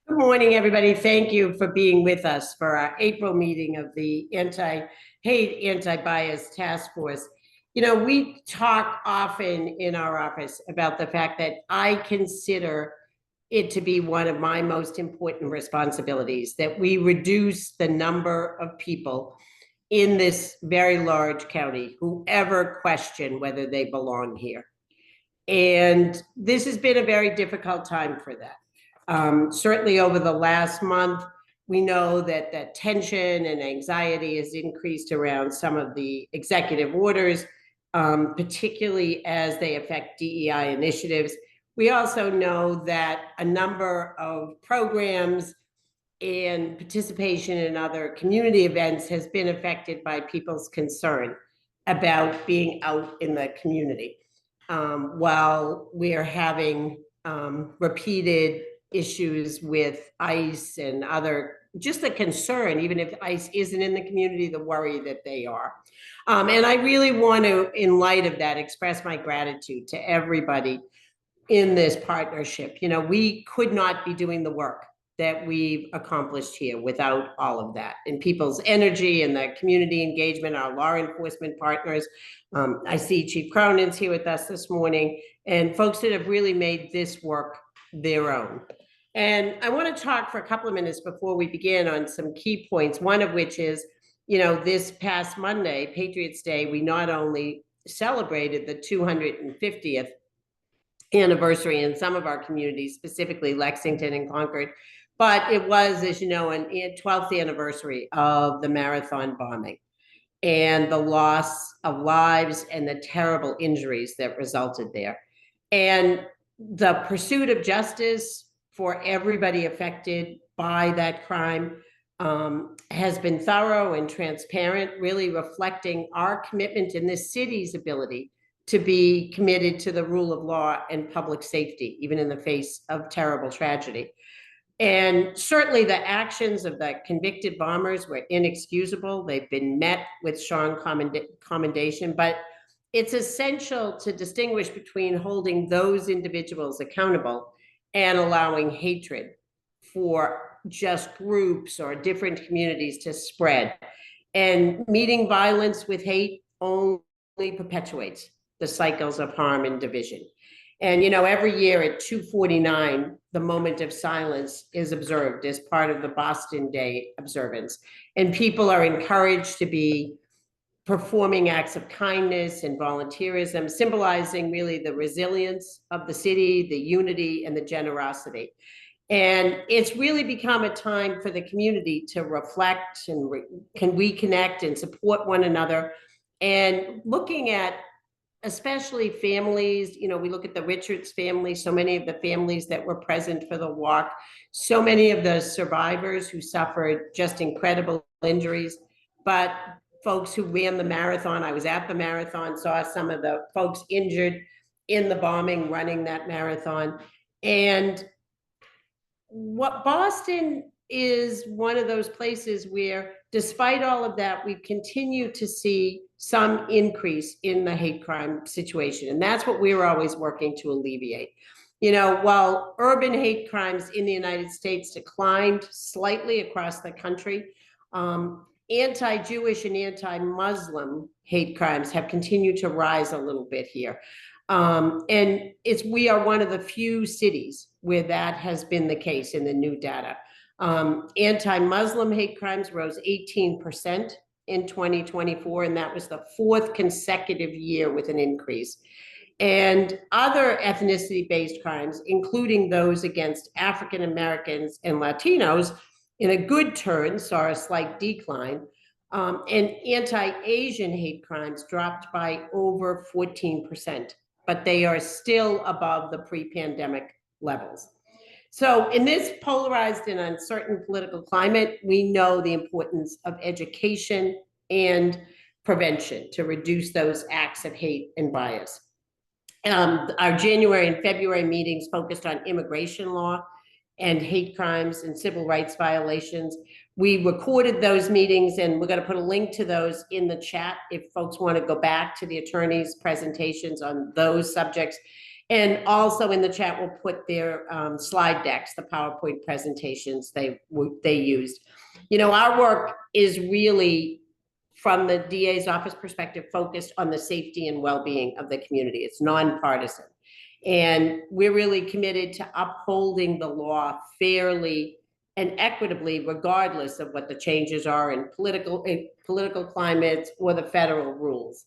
Good morning, everybody. Thank you for being with us for our April meeting of the Anti-Hate, Anti-Bias Task Force. We talk often in our office about the fact that I consider it to be one of my most important responsibilities, that we reduce the number of people in this very large county who ever question whether they belong here. And this has been a very difficult time for that. Certainly over the last month, we know that tension and anxiety has increased around some of the executive orders, particularly as they affect DEI initiatives. We also know that a number of programs and participation in other community events has been affected by people's concern about being out in the community. While we are having repeated issues with ICE and other, just the concern, even if ICE isn't in the community, the worry that they are. And I really want to, in light of that, express my gratitude to everybody in this partnership. We could not be doing the work that we've accomplished here without all of that and people's energy and the community engagement, our law enforcement partners. I see Chief Cronin's here with us this morning, and folks that have really made this work their own. And I want to talk for a couple of minutes before we begin on some key points, one of which is, this past Monday, Patriots Day, we not only celebrated the 250th anniversary in some of our communities, specifically Lexington and Concord, but it was, as you know, an 12th anniversary of the marathon bombing and the loss of lives and the terrible injuries that resulted there. And the pursuit of justice for everybody affected by that crime has been thorough and transparent, really reflecting our commitment in this city's ability to be committed to the rule of law and public safety, even in the face of terrible tragedy. And certainly the actions of the convicted bombers were inexcusable. They've been met with strong commendation, but it's essential to distinguish between holding those individuals accountable and allowing hatred for just groups or different communities to spread. And meeting violence with hate only perpetuates the cycles of harm and division. And, every year at 2:49, the moment of silence is observed as part of the Boston Day observance. And people are encouraged to be performing acts of kindness and volunteerism, symbolizing really the resilience of the city, the unity, and the generosity. And it's really become a time for the community to reflect and can reconnect and support one another. And looking at especially families, we look at the Richards family, so many of the families that were present for the walk, so many of the survivors who suffered just incredible injuries, but folks who ran the marathon. I was at the marathon, saw some of the folks injured in the bombing running that marathon. And what Boston is one of those places where, despite all of that, we continue to see some increase in the hate crime situation. And that's what we're always working to alleviate. While urban hate crimes in the United States declined slightly across the country, anti-Jewish and anti-Muslim hate crimes have continued to rise a little bit here. And we are one of the few cities where that has been the case in the new data. Anti-Muslim hate crimes rose 18% in 2024, and that was the fourth consecutive year with an increase. And other ethnicity-based crimes, including those against African Americans and Latinos, in a good turn saw a slight decline. And anti-Asian hate crimes dropped by over 14%, but they are still above the pre-pandemic levels. So in this polarized and uncertain political climate, we know the importance of education and prevention to reduce those acts of hate and bias. Our January and February meetings focused on immigration law and hate crimes and civil rights violations. We recorded those meetings, and we're going to put a link to those in the chat if folks want to go back to the attorney's presentations on those subjects. And also in the chat, we'll put their slide decks, the PowerPoint presentations they used. You know, our work is really, from the DA's office perspective, focused on the safety and well-being of the community. It's nonpartisan. And we're really committed to upholding the law fairly and equitably, regardless of what the changes are in political climates or the federal rules.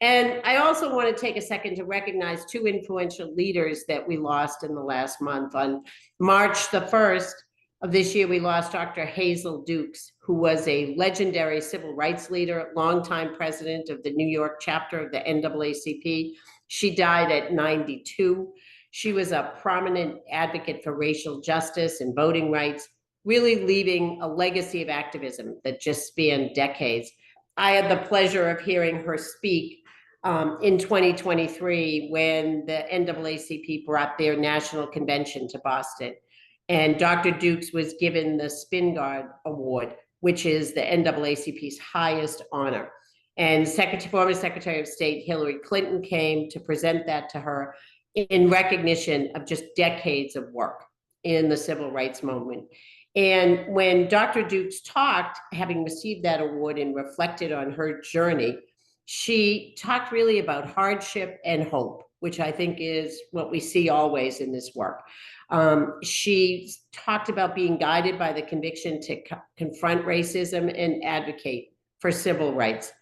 And I also want to take a second to recognize two influential leaders that we lost in the last month. On March the 1st of this year, we lost Dr. Hazel Dukes, who was a legendary civil rights leader, longtime president of the New York chapter of the NAACP. She died at 92. She was a prominent advocate for racial justice and voting rights, really leaving a legacy of activism that just spanned decades. I had the pleasure of hearing her speak in 2023 when the NAACP brought their national convention to Boston. And Dr. Dukes was given the Spingarn Award, which is the NAACP's highest honor. And former Secretary of State Hillary Clinton came to present that to her in recognition of just decades of work in the civil rights movement. And when Dr. Dukes talked, having received that award and reflected on her journey, she talked really about hardship and hope, which I think is what we see always in this work. She talked about being guided by the conviction to confront racism and advocate for civil rights.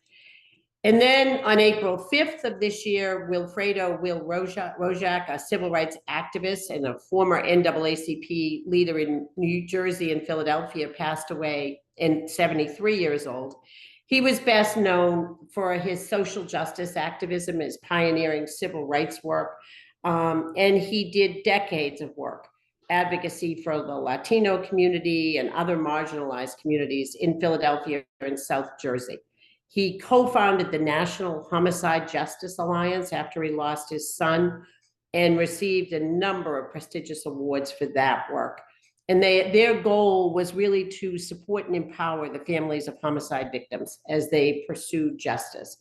And then on April 5th of this year, Wilfredo Will Rojak, a civil rights activist and a former NAACP leader in New Jersey and Philadelphia, passed away at 73 years old. He was best known for his social justice activism, his pioneering civil rights work, and he did decades of work, advocacy for the Latino community and other marginalized communities in Philadelphia and South Jersey. He co-founded the National Homicide Justice Alliance after he lost his son and received a number of prestigious awards for that work. And their goal was really to support and empower the families of homicide victims as they pursued justice.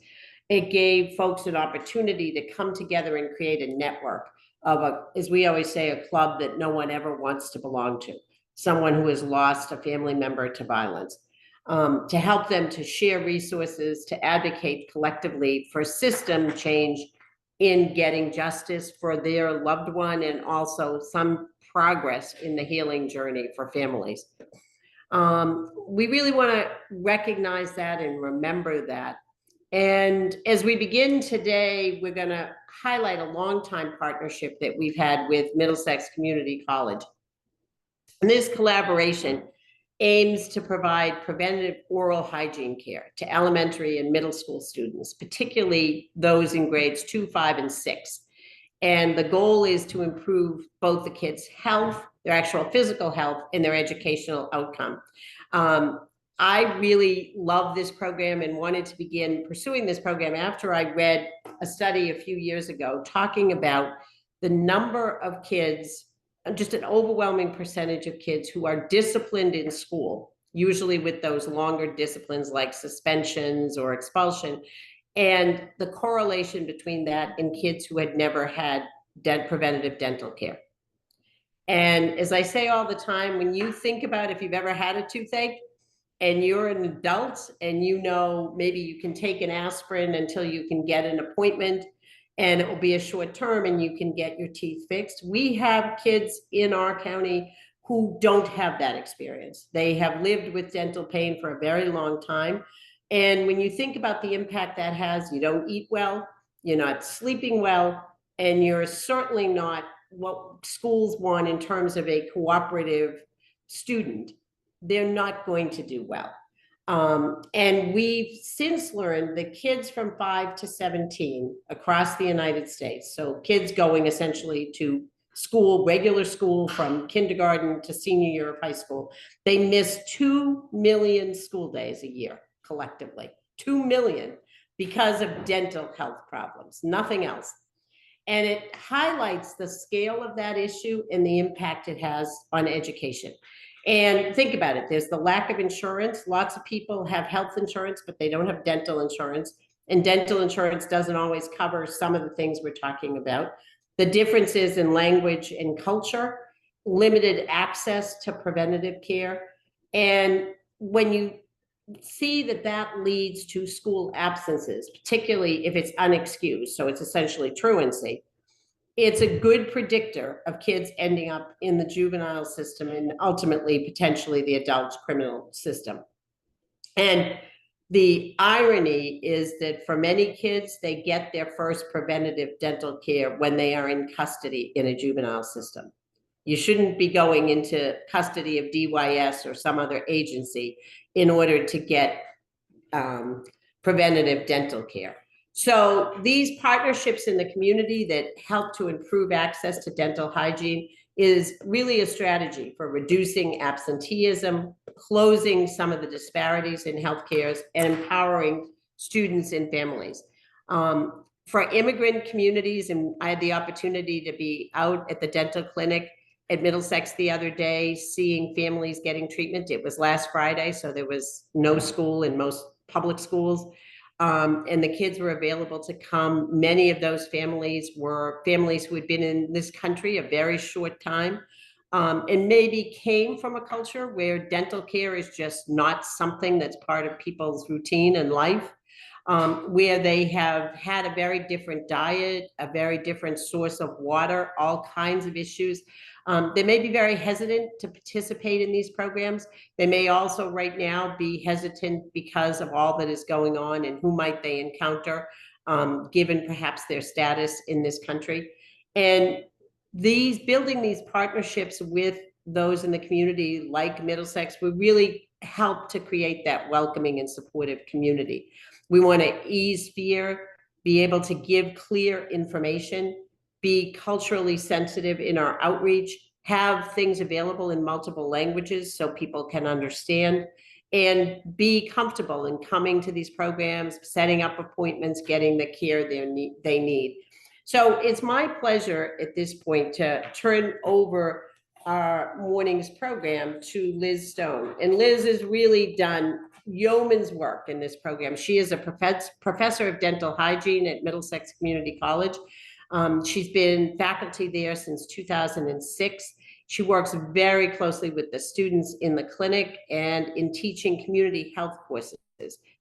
It gave folks an opportunity to come together and create a network of, as we always say, a club that no one ever wants to belong to, someone who has lost a family member to violence. To help them to share resources, to advocate collectively for system change in getting justice for their loved one, and also some progress in the healing journey for families. We really want to recognize that and remember that. And as we begin today, we're going to highlight a longtime partnership that we've had with Middlesex Community College. And this collaboration aims to provide preventative oral hygiene care to elementary and middle school students, particularly those in grades 2, 5, and 6. And the goal is to improve both the kids' health, their actual physical health, and their educational outcome. I really love this program and wanted to begin pursuing this program after I read a study a few years ago talking about the number of kids, just an overwhelming percentage of kids who are disciplined in school, usually with those longer disciplines like suspensions or expulsion, and the correlation between that and kids who had never had preventative dental care. And as I say all the time, when you think about if you've ever had a toothache and you're an adult and you know maybe you can take an aspirin until you can get an appointment, and it will be a short term and you can get your teeth fixed. We have kids in our county who don't have that experience. They have lived with dental pain for a very long time. And when you think about the impact that has, you don't eat well, you're not sleeping well, and you're certainly not what schools want in terms of a cooperative student, they're not going to do well. And we've since learned that kids from 5 to 17 across the United States, so kids going essentially to school, regular school from kindergarten to senior year of high school, they miss 2 million school days a year collectively, 2 million, because of dental health problems, nothing else. And it highlights the scale of that issue and the impact it has on education. And think about it, there's the lack of insurance. Lots of people have health insurance, but they don't have dental insurance. And dental insurance doesn't always cover some of the things we're talking about. the differences in language and culture, limited access to preventative care. And when you see that that leads to school absences, particularly if it's unexcused, so it's essentially truancy, it's a good predictor of kids ending up in the juvenile system and ultimately potentially the adult criminal system. And the irony is that for many kids, they get their first preventative dental care when they are in custody in a juvenile system. You shouldn't be going into custody of DYS or some other agency in order to get preventative dental care. So these partnerships in the community that help to improve access to dental hygiene is really a strategy for reducing absenteeism, closing some of the disparities in healthcare, and empowering students and families. For immigrant communities, and I had the opportunity to be out at the dental clinic at Middlesex the other day, seeing families getting treatment. It was last Friday, so there was no school in most public schools. And the kids were available to come. Many of those families were families who had been in this country a very short time, and maybe came from a culture where dental care is just not something that's part of people's routine and life, where they have had a very different diet, a very different source of water, all kinds of issues. They may be very hesitant to participate in these programs. They may also right now be hesitant because of all that is going on and who might they encounter, given perhaps their status in this country. And building these partnerships with those in the community like Middlesex would really help to create that welcoming and supportive community. We want to ease fear, be able to give clear information, be culturally sensitive in our outreach, have things available in multiple languages so people can understand, and be comfortable in coming to these programs, setting up appointments, getting the care they need. So it's my pleasure at this point to turn over our morning's program to Liz Stone. And Liz has really done yeoman's work in this program. She is a professor of dental hygiene at Middlesex Community College. She's been faculty there since 2006. She works very closely with the students in the clinic and in teaching community health courses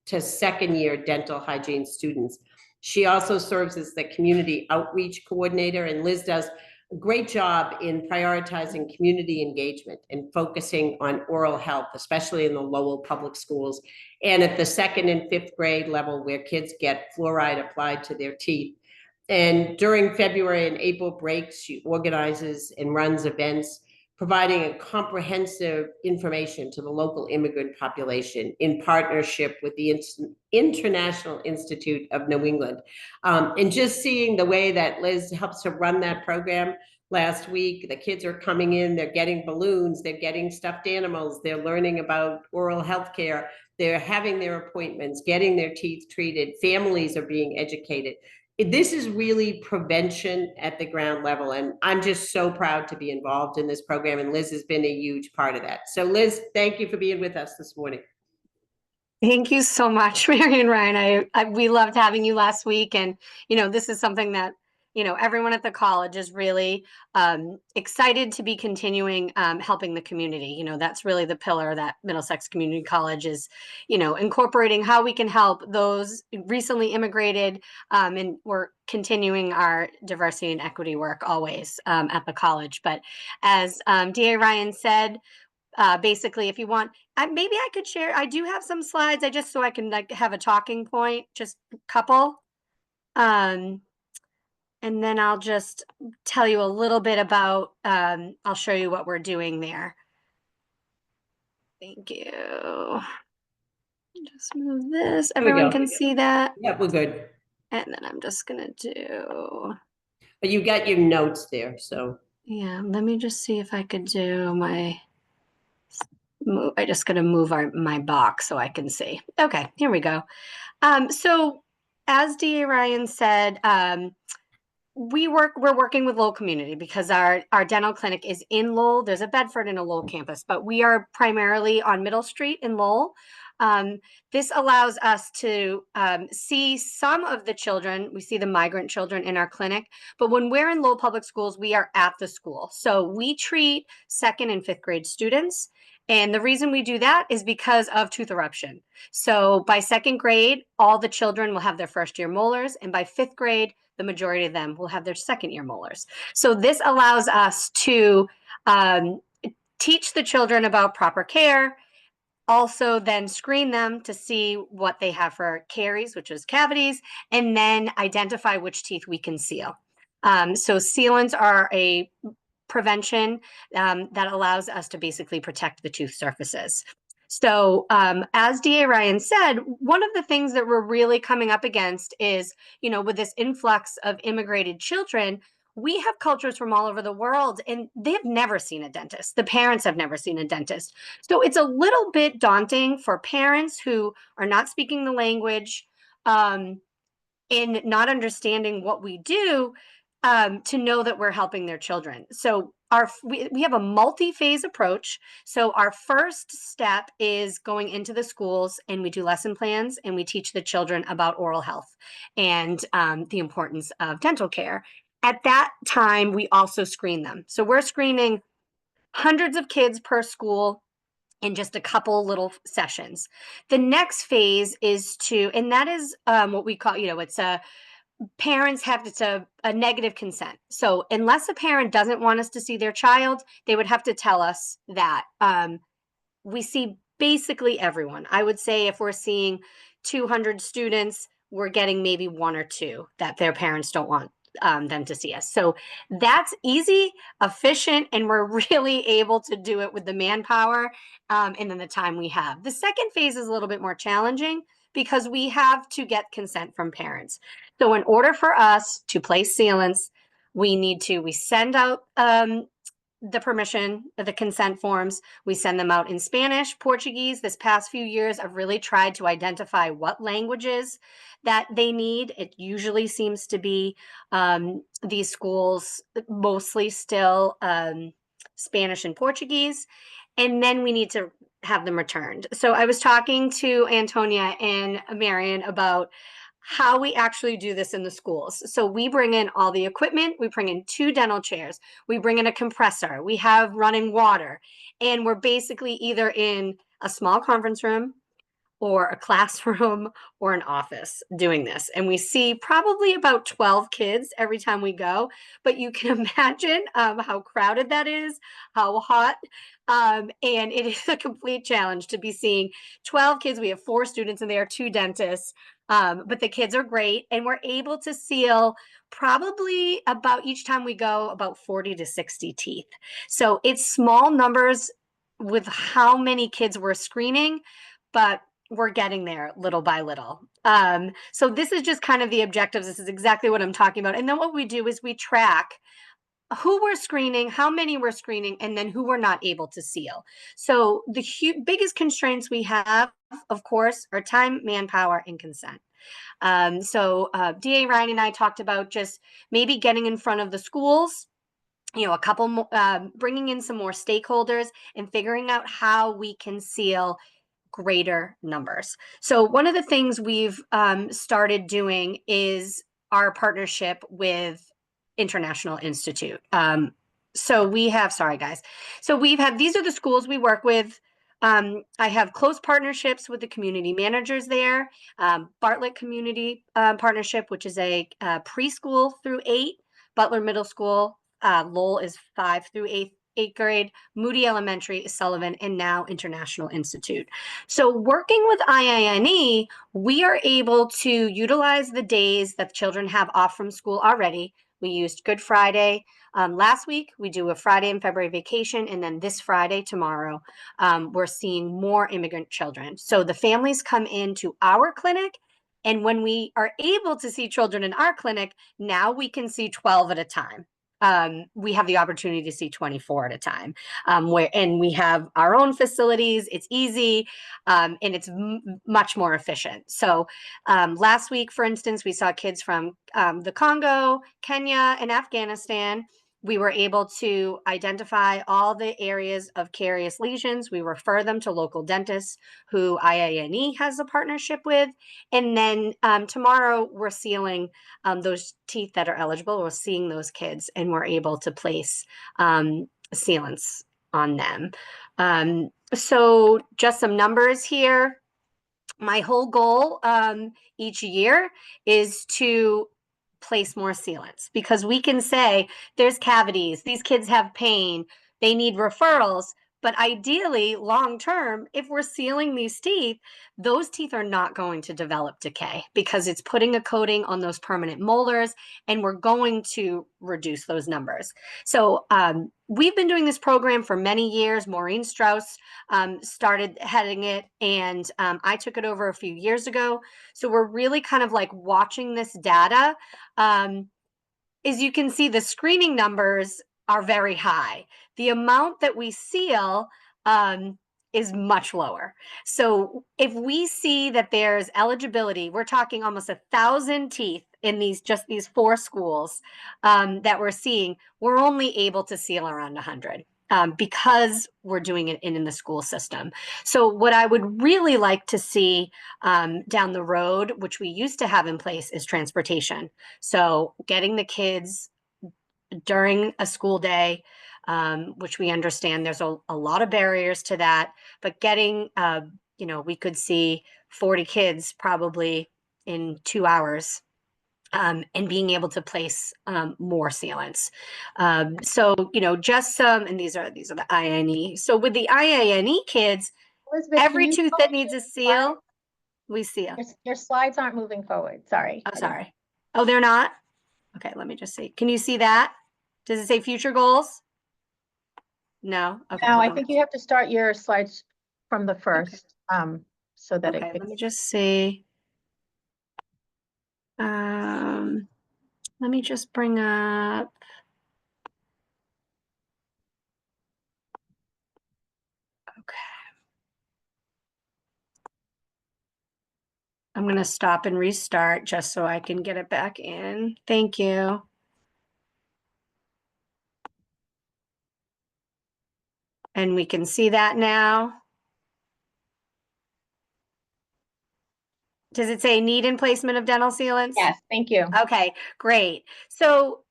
to second-year dental hygiene students. She also serves as the community outreach coordinator, and Liz does a great job in prioritizing community engagement and focusing on oral health, especially in the Lowell public schools and at the second and fifth grade level where kids get fluoride applied to their teeth. And during February and April breaks, she organizes and runs events, providing a comprehensive information to the local immigrant population in partnership with the International Institute of New England. And just seeing the way that Liz helps to run that program last week, the kids are coming in, they're getting balloons, they're getting stuffed animals, they're learning about oral health care, they're having their appointments, getting their teeth treated, families are being educated. This is really prevention at the ground level. And I'm just so proud to be involved in this program. And Liz has been a huge part of that. So Liz, thank you for being with us this morning. Thank you so much, Mary and Ryan. We loved having you last week. And, this is something that, everyone at the college is really excited to be continuing helping the community. That's really the pillar that Middlesex Community College is, incorporating how we can help those recently immigrated. And we're continuing our diversity and equity work always at the college. But as DA Ryan said, basically, if you want, maybe I could share. I do have some slides. So I can have a talking point, just a couple. And then I'll just tell you a little bit about, I'll show you what we're doing there. Thank you. Just move this. Everyone can see that. Yeah, we're good. And then I'm just going to do. But you got your notes there, so. Yeah, let me just see if I could do my. I just got to move my box so I can see. Okay, here we go. So as DA Ryan said, we're working with Lowell community because our dental clinic is in Lowell. There's a Bedford and a Lowell campus, but we are primarily on Middle Street in Lowell. This allows us to see some of the children. We see the migrant children in our clinic, but when we're in Lowell Public Schools, we are at the school. So we treat 2nd and 5th grade students. And the reason we do that is because of tooth eruption. So by 2nd grade, all the children will have their 1st-year molars, and by 5th grade, the majority of them will have their 2nd-year molars. So this allows us to teach the children about proper care, also then screen them to see what they have for caries, which is cavities, and then identify which teeth we can seal. So sealants are a prevention that allows us to basically protect the tooth surfaces. So as DA Ryan said, one of the things that we're really coming up against is, with this influx of immigrated children, we have cultures from all over the world and they've never seen a dentist. The parents have never seen a dentist. So it's a little bit daunting for parents who are not speaking the language and not understanding what we do to know that we're helping their children. So we have a multi-phase approach. So our first step is going into the schools and we do lesson plans and we teach the children about oral health and the importance of dental care. At that time, we also screen them. So we're screening hundreds of kids per school in just a couple little sessions. The next phase is and that is what we call, it's a negative consent. So unless a parent doesn't want us to see their child, they would have to tell us that. We see basically everyone. I would say if we're seeing 200 students, we're getting maybe 1 or 2 that their parents don't want them to see us. So that's easy, efficient, and we're really able to do it with the manpower and then the time we have. The second phase is a little bit more challenging because we have to get consent from parents. So in order for us to place sealants, we send out the permission, the consent forms. We send them out in Spanish, Portuguese. This past few years, I've really tried to identify what languages that they need. It usually seems to be these schools, mostly still Spanish and Portuguese. And then we need to have them returned. So I was talking to Antonia and Marion about how we actually do this in the schools. So we bring in all the equipment, we bring in 2 dental chairs, we bring in a compressor, we have running water, and we're basically either in a small conference room or a classroom or an office doing this. And we see probably about 12 kids every time we go, but you can imagine how crowded that is, how hot. And it is a complete challenge to be seeing 12 kids. We have 4 students and they are 2 dentists, but the kids are great. And we're able to seal probably about each time we go about 40 to 60 teeth. So it's small numbers with how many kids we're screening, but we're getting there little by little. So this is just kind of the objectives. This is exactly what I'm talking about. And then what we do is we track who we're screening, how many we're screening, and then who we're not able to seal. So the biggest constraints we have, of course, are time, manpower, and consent. So DA Ryan and I talked about just maybe getting in front of the schools, a couple more, bringing in some more stakeholders and figuring out how we can seal greater numbers. So one of the things we've started doing is our partnership with International Institute. So we have, sorry guys. So these are the schools we work with. I have close partnerships with the community managers there. Bartlett Community Partnership, which is a preschool through 8, Butler Middle School, Lowell is 5 through 8th grade, Moody Elementary, Sullivan, and now International Institute. So working with IINE, we are able to utilize the days that children have off from school already. We used Good Friday last week. We do a Friday in February vacation, and then this Friday, tomorrow, we're seeing more immigrant children. So the families come into our clinic, and when we are able to see children in our clinic, now we can see 12 at a time. We have the opportunity to see 24 at a time, and we have our own facilities. It's easy, and it's much more efficient. So last week, for instance, we saw kids from the Congo, Kenya, and Afghanistan. We were able to identify all the areas of carious lesions. We refer them to local dentists who IANE has a partnership with. And then tomorrow we're sealing those teeth that are eligible. We're seeing those kids and we're able to place sealants on them. So just some numbers here. My whole goal each year is to place more sealants, because we can say there's cavities, these kids have pain, they need referrals. But ideally, long term, if we're sealing these teeth, those teeth are not going to develop decay because it's putting a coating on those permanent molars, and we're going to reduce those numbers. So we've been doing this program for many years. Maureen Strauss started heading it, and I took it over a few years ago. So we're really kind of like watching this data. As you can see, the screening numbers are very high. The amount that we seal is much lower. So if we see that there's eligibility, we're talking almost 1,000 teeth in these 4 schools that we're seeing, we're only able to seal around 100. Because we're doing it in the school system. So what I would really like to see down the road, which we used to have in place, is transportation. So getting the kids during a school day, which we understand there's a lot of barriers to that, but getting, we could see 40 kids probably in 2 hours. And being able to place more sealants. So, just some, and these are the IANE. So with the IANE kids, Elizabeth, every tooth that needs a seal, we seal. Your slides aren't moving forward. Sorry. Oh, sorry. Oh, they're not? Okay, let me just see. Can you see that? Does it say future goals? No? Okay. Now, I think you have to start your slides from the first, so that Okay, let me just see. Let me just bring up. Okay. I'm going to stop and restart just so I can get it back in. Thank you. And we can see that now. Does it say need and placement of dental sealants? Yes, thank you. Okay, great. So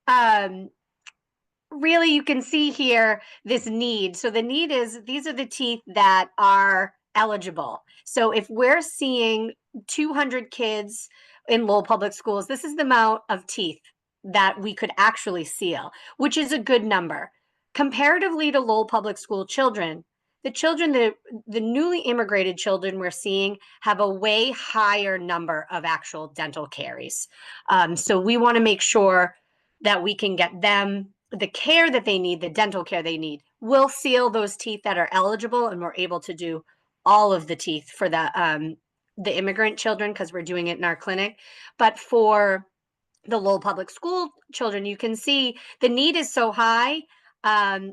really you can see here this need. So the need is, these are the teeth that are eligible. So if we're seeing 200 kids in Lowell Public Schools, this is the amount of teeth that we could actually seal, which is a good number. Comparatively to Lowell Public School children, the newly immigrated children we're seeing have a way higher number of actual dental caries. So we want to make sure that we can get them the care that they need, the dental care they need. We'll seal those teeth that are eligible, and we're able to do all of the teeth for the immigrant children because we're doing it in our clinic. But for the Lowell Public School children, you can see the need is so high.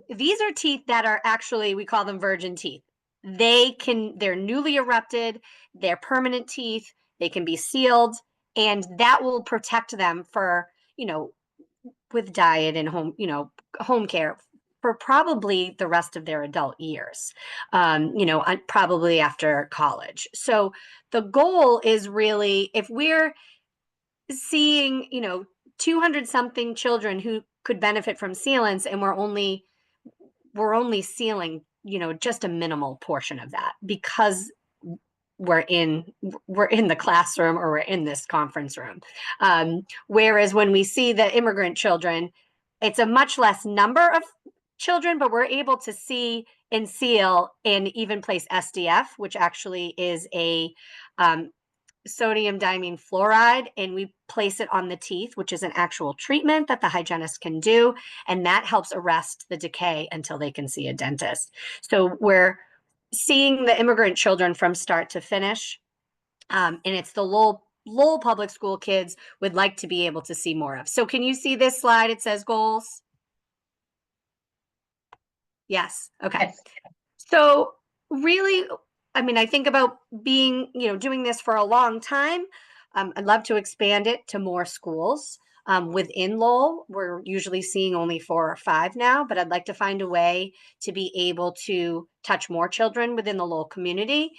These are teeth that are actually, we call them virgin teeth. They're newly erupted, they're permanent teeth, they can be sealed, and that will protect them for, with diet and home care for probably the rest of their adult years, probably after college. So the goal is really, if we're seeing, 200 something children who could benefit from sealants, and we're only sealing, just a minimal portion of that because we're in the classroom or we're in this conference room. Whereas when we see the immigrant children, it's a much less number of children, but we're able to see and seal and even place SDF, which actually is a sodium diamine fluoride, and we place it on the teeth, which is an actual treatment that the hygienist can do, and that helps arrest the decay until they can see a dentist. So we're seeing the immigrant children from start to finish, and it's the Lowell Public School kids would like to be able to see more of. So can you see this slide? It says goals. Yes. Okay. Yes. So really, I think about being, doing this for a long time. I'd love to expand it to more schools. within Lowell. We're usually seeing only 4 or 5 now, but I'd like to find a way to be able to touch more children within the Lowell community.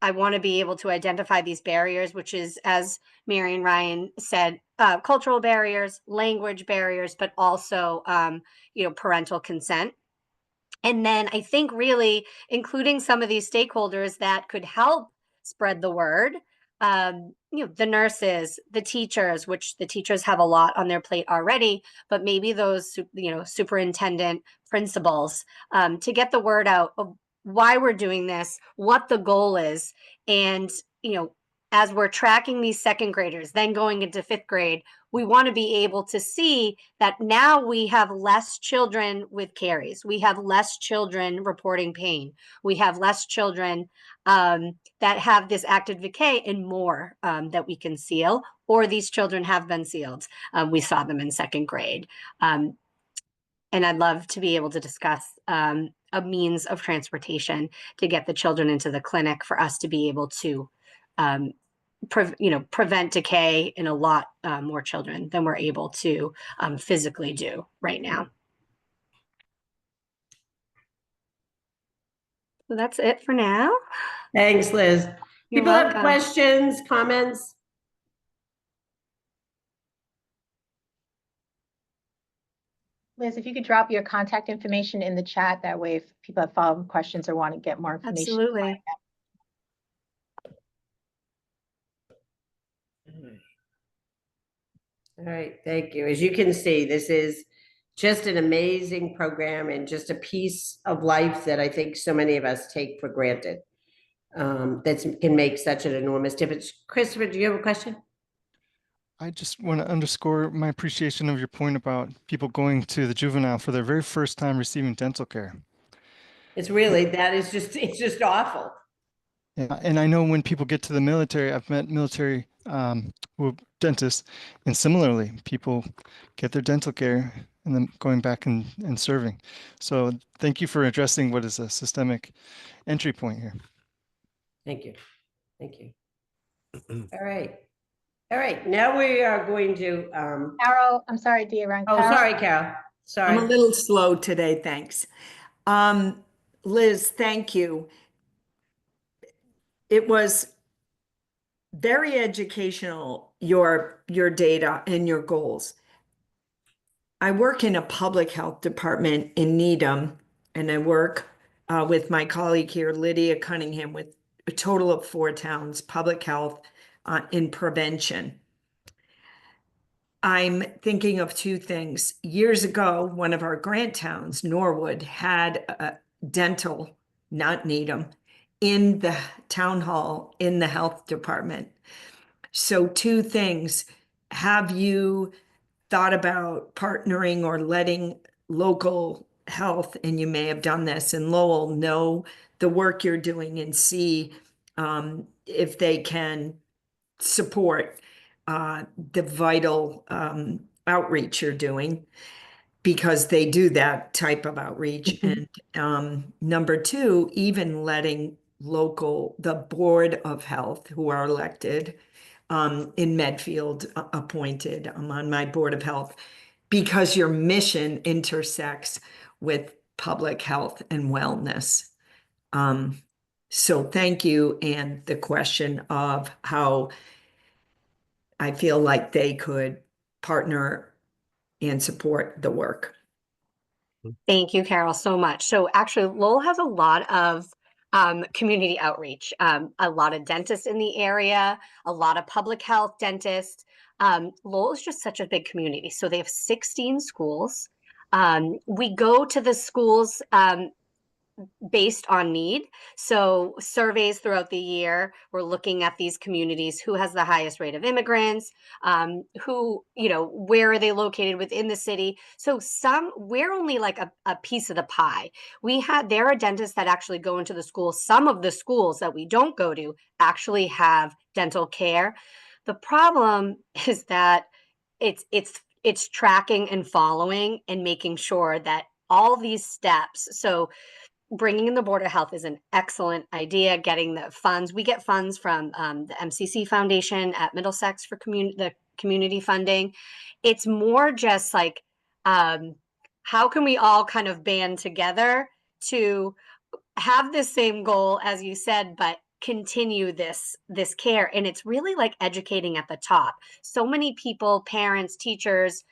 I want to be able to identify these barriers, which is, as Mary and Ryan said, cultural barriers, language barriers, but also, parental consent. And then I think really including some of these stakeholders that could help spread the word, the nurses, the teachers, which the teachers have a lot on their plate already, but maybe those, superintendent, principals, to get the word out of why we're doing this, what the goal is. And, as we're tracking these second graders, then going into 5th grade, we want to be able to see that now we have less children with caries. We have less children reporting pain. We have less children that have this active decay and more that we can seal, or these children have been sealed. We saw them in 2nd grade. And I'd love to be able to discuss a means of transportation to get the children into the clinic for us to be able to prevent decay in a lot more children than we're able to physically do right now. So that's it for now. Thanks, Liz. You're People have welcome. questions, comments? Liz, if you could drop your contact information in the chat, that way if people have follow-up questions or want to get more information. Absolutely. All right, thank you. As you can see, this is just an amazing program and just a piece of life that I think so many of us take for granted. That can make such an enormous difference. Christopher, do you have a question? I just want to underscore my appreciation of your point about people going to the juvenile for their very first time receiving dental care. It's really, it's just awful. Yeah, and I know when people get to the military, I've met military dentists, and similarly, people get their dental care and then going back and serving. So thank you for addressing what is a systemic entry point here. Thank you. Thank you. All right. All right. Now we are going to. Carol, I'm sorry, Dear. Oh, sorry, Carol. Sorry. I'm a little slow today, thanks. Liz, thank you. It was very educational, your data and your goals. I work in a public health department in Needham, and I work with my colleague here, Lydia Cunningham, with a total of 4 towns, public health in prevention. I'm thinking of 2 things. Years ago, one of our grant towns, Norwood, had a dental, not Needham, in the town hall, in the health department. So 2 things. Have you thought about partnering or letting local health, and you may have done this in Lowell, know the work you're doing and see if they can support the vital outreach you're doing, because they do that type of outreach. And number 2, even letting the Board of Health, who are elected in Medfield, appointed, I'm on my Board of Health, because your mission intersects with public health and wellness. So thank you. And the question of how I feel like they could partner and support the work. Thank you, Carol, so much. So actually, Lowell has a lot of community outreach, a lot of dentists in the area, a lot of public health dentists. Lowell is just such a big community. So they have 16 schools. We go to the schools based on need. So surveys throughout the year, we're looking at these communities, who has the highest rate of immigrants, where are they located within the city. So we're only like a piece of the pie. There are dentists that actually go into the schools. Some of the schools that we don't go to actually have dental care. The problem is that it's tracking and following and making sure that all these steps. So bringing in the Board of Health is an excellent idea. Getting the funds, we get funds from the MCC Foundation at Middlesex for the community funding. It's more just like, how can we all kind of band together to have the same goal, as you said, but continue this care. And it's really like educating at the top. So many people, parents, teachers,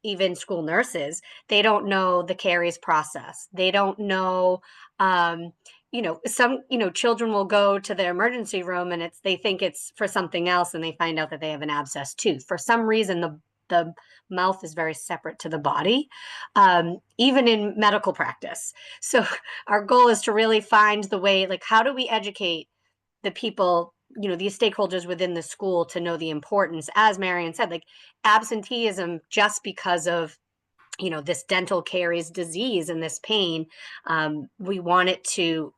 even school nurses, they don't know the caries process. They don't know, some, children will go to the emergency room and they think it's for something else, and they find out that they have an abscess tooth. For some reason, the mouth is very separate to the body, even in medical practice. So our goal is to really find the way, like, how do we educate the people, these stakeholders within the school to know the importance, as Marion said, like absenteeism, just because of, this dental caries disease and this pain. We want it to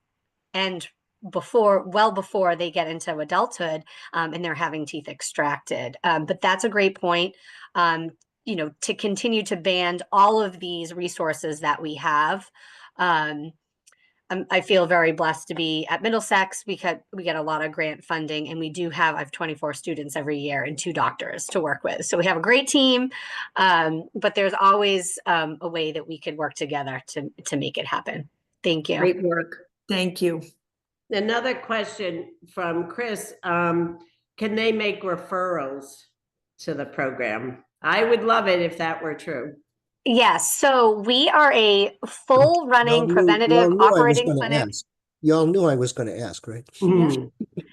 end well before they get into adulthood, and they're having teeth extracted. But that's a great point. To continue to band all of these resources that we have. I feel very blessed to be at Middlesex because we get a lot of grant funding, and I have 24 students every year and 2 doctors to work with. So we have a great team, but there's always a way that we could work together to make it happen. Thank you. Great work. Thank you. Another question from Chris. Can they make referrals to the program? I would love it if that were true. Yes. So we are a full running preventative operating clinic. Y'all knew I was going to ask, right? Mhm.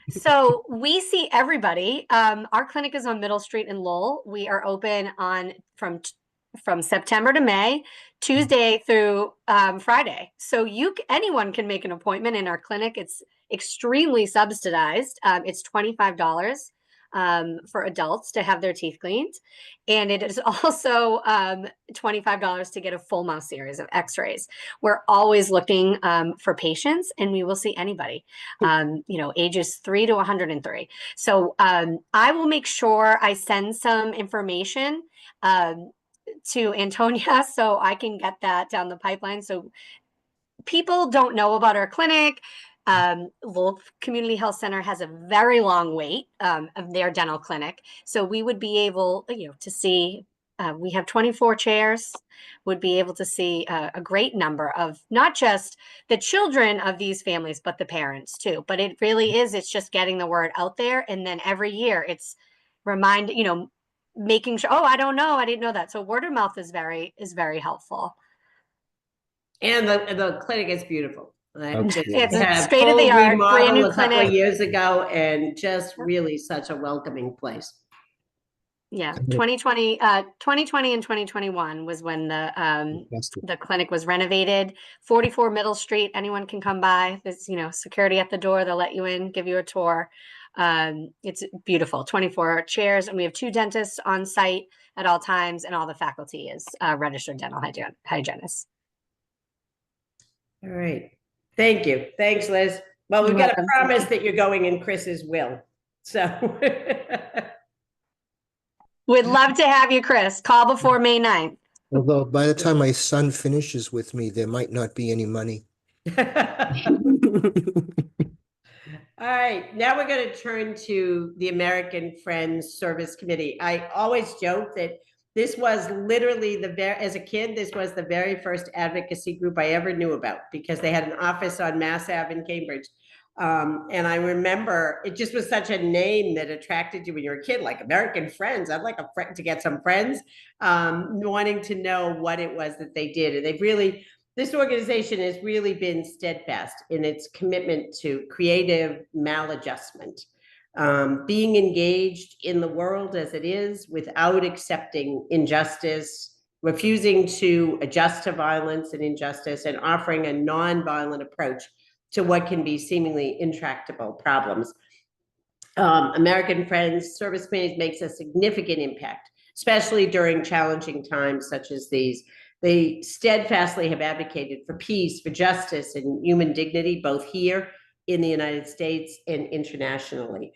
So we see everybody. Our clinic is on Middle Street in Lowell. We are open from September to May, Tuesday through Friday. So anyone can make an appointment in our clinic. It's extremely subsidized. It's $25 for adults to have their teeth cleaned. And it is also $25 to get a full mouth series of x-rays. We're always looking for patients, and we will see anybody, ages 3 to 103. So I will make sure I send some information to Antonia so I can get that down the pipeline. So people don't know about our clinic. Lowell Community Health Center has a very long wait of their dental clinic. So we would be able, to see, we have 24 chairs, would be able to see a great number of not just the children of these families, but the parents too. But it really it's just getting the word out there. And then every year it's making sure, I don't know, I didn't know that. So word of mouth is very helpful. And the clinic is beautiful. It's state of the art, brand new a couple clinic of years ago, and just really such a welcoming place. Yeah, 2020 and 2021 was when the clinic was renovated. 44 Middle Street. Anyone can come by. There's security at the door. They'll let you in, give you a tour. It's beautiful. 24 chairs, and we have 2 dentists on site at all times, and all the faculty is registered dental hygienists. All right. Thank you. Thanks, Liz. Well, we've got a promise that you're going in Chris's will. So we'd love to have you, Chris. Call before May 9th. Although by the time my son finishes with me, there might not be any money. All right, now we're going to turn to the American Friends Service Committee. I always joke that this was literally as a kid, this was the very first advocacy group I ever knew about, because they had an office on Mass Ave in Cambridge. And I remember it just was such a name that attracted you when you were a kid, like American Friends. I'd like a friend to get some friends, wanting to know what it was that they did. And this organization has really been steadfast in its commitment to creative maladjustment. Being engaged in the world as it is without accepting injustice, refusing to adjust to violence and injustice, and offering a non-violent approach to what can be seemingly intractable problems. American Friends Service Committee makes a significant impact, especially during challenging times such as these. They steadfastly have advocated for peace, for justice, and human dignity, both here in the United States and internationally.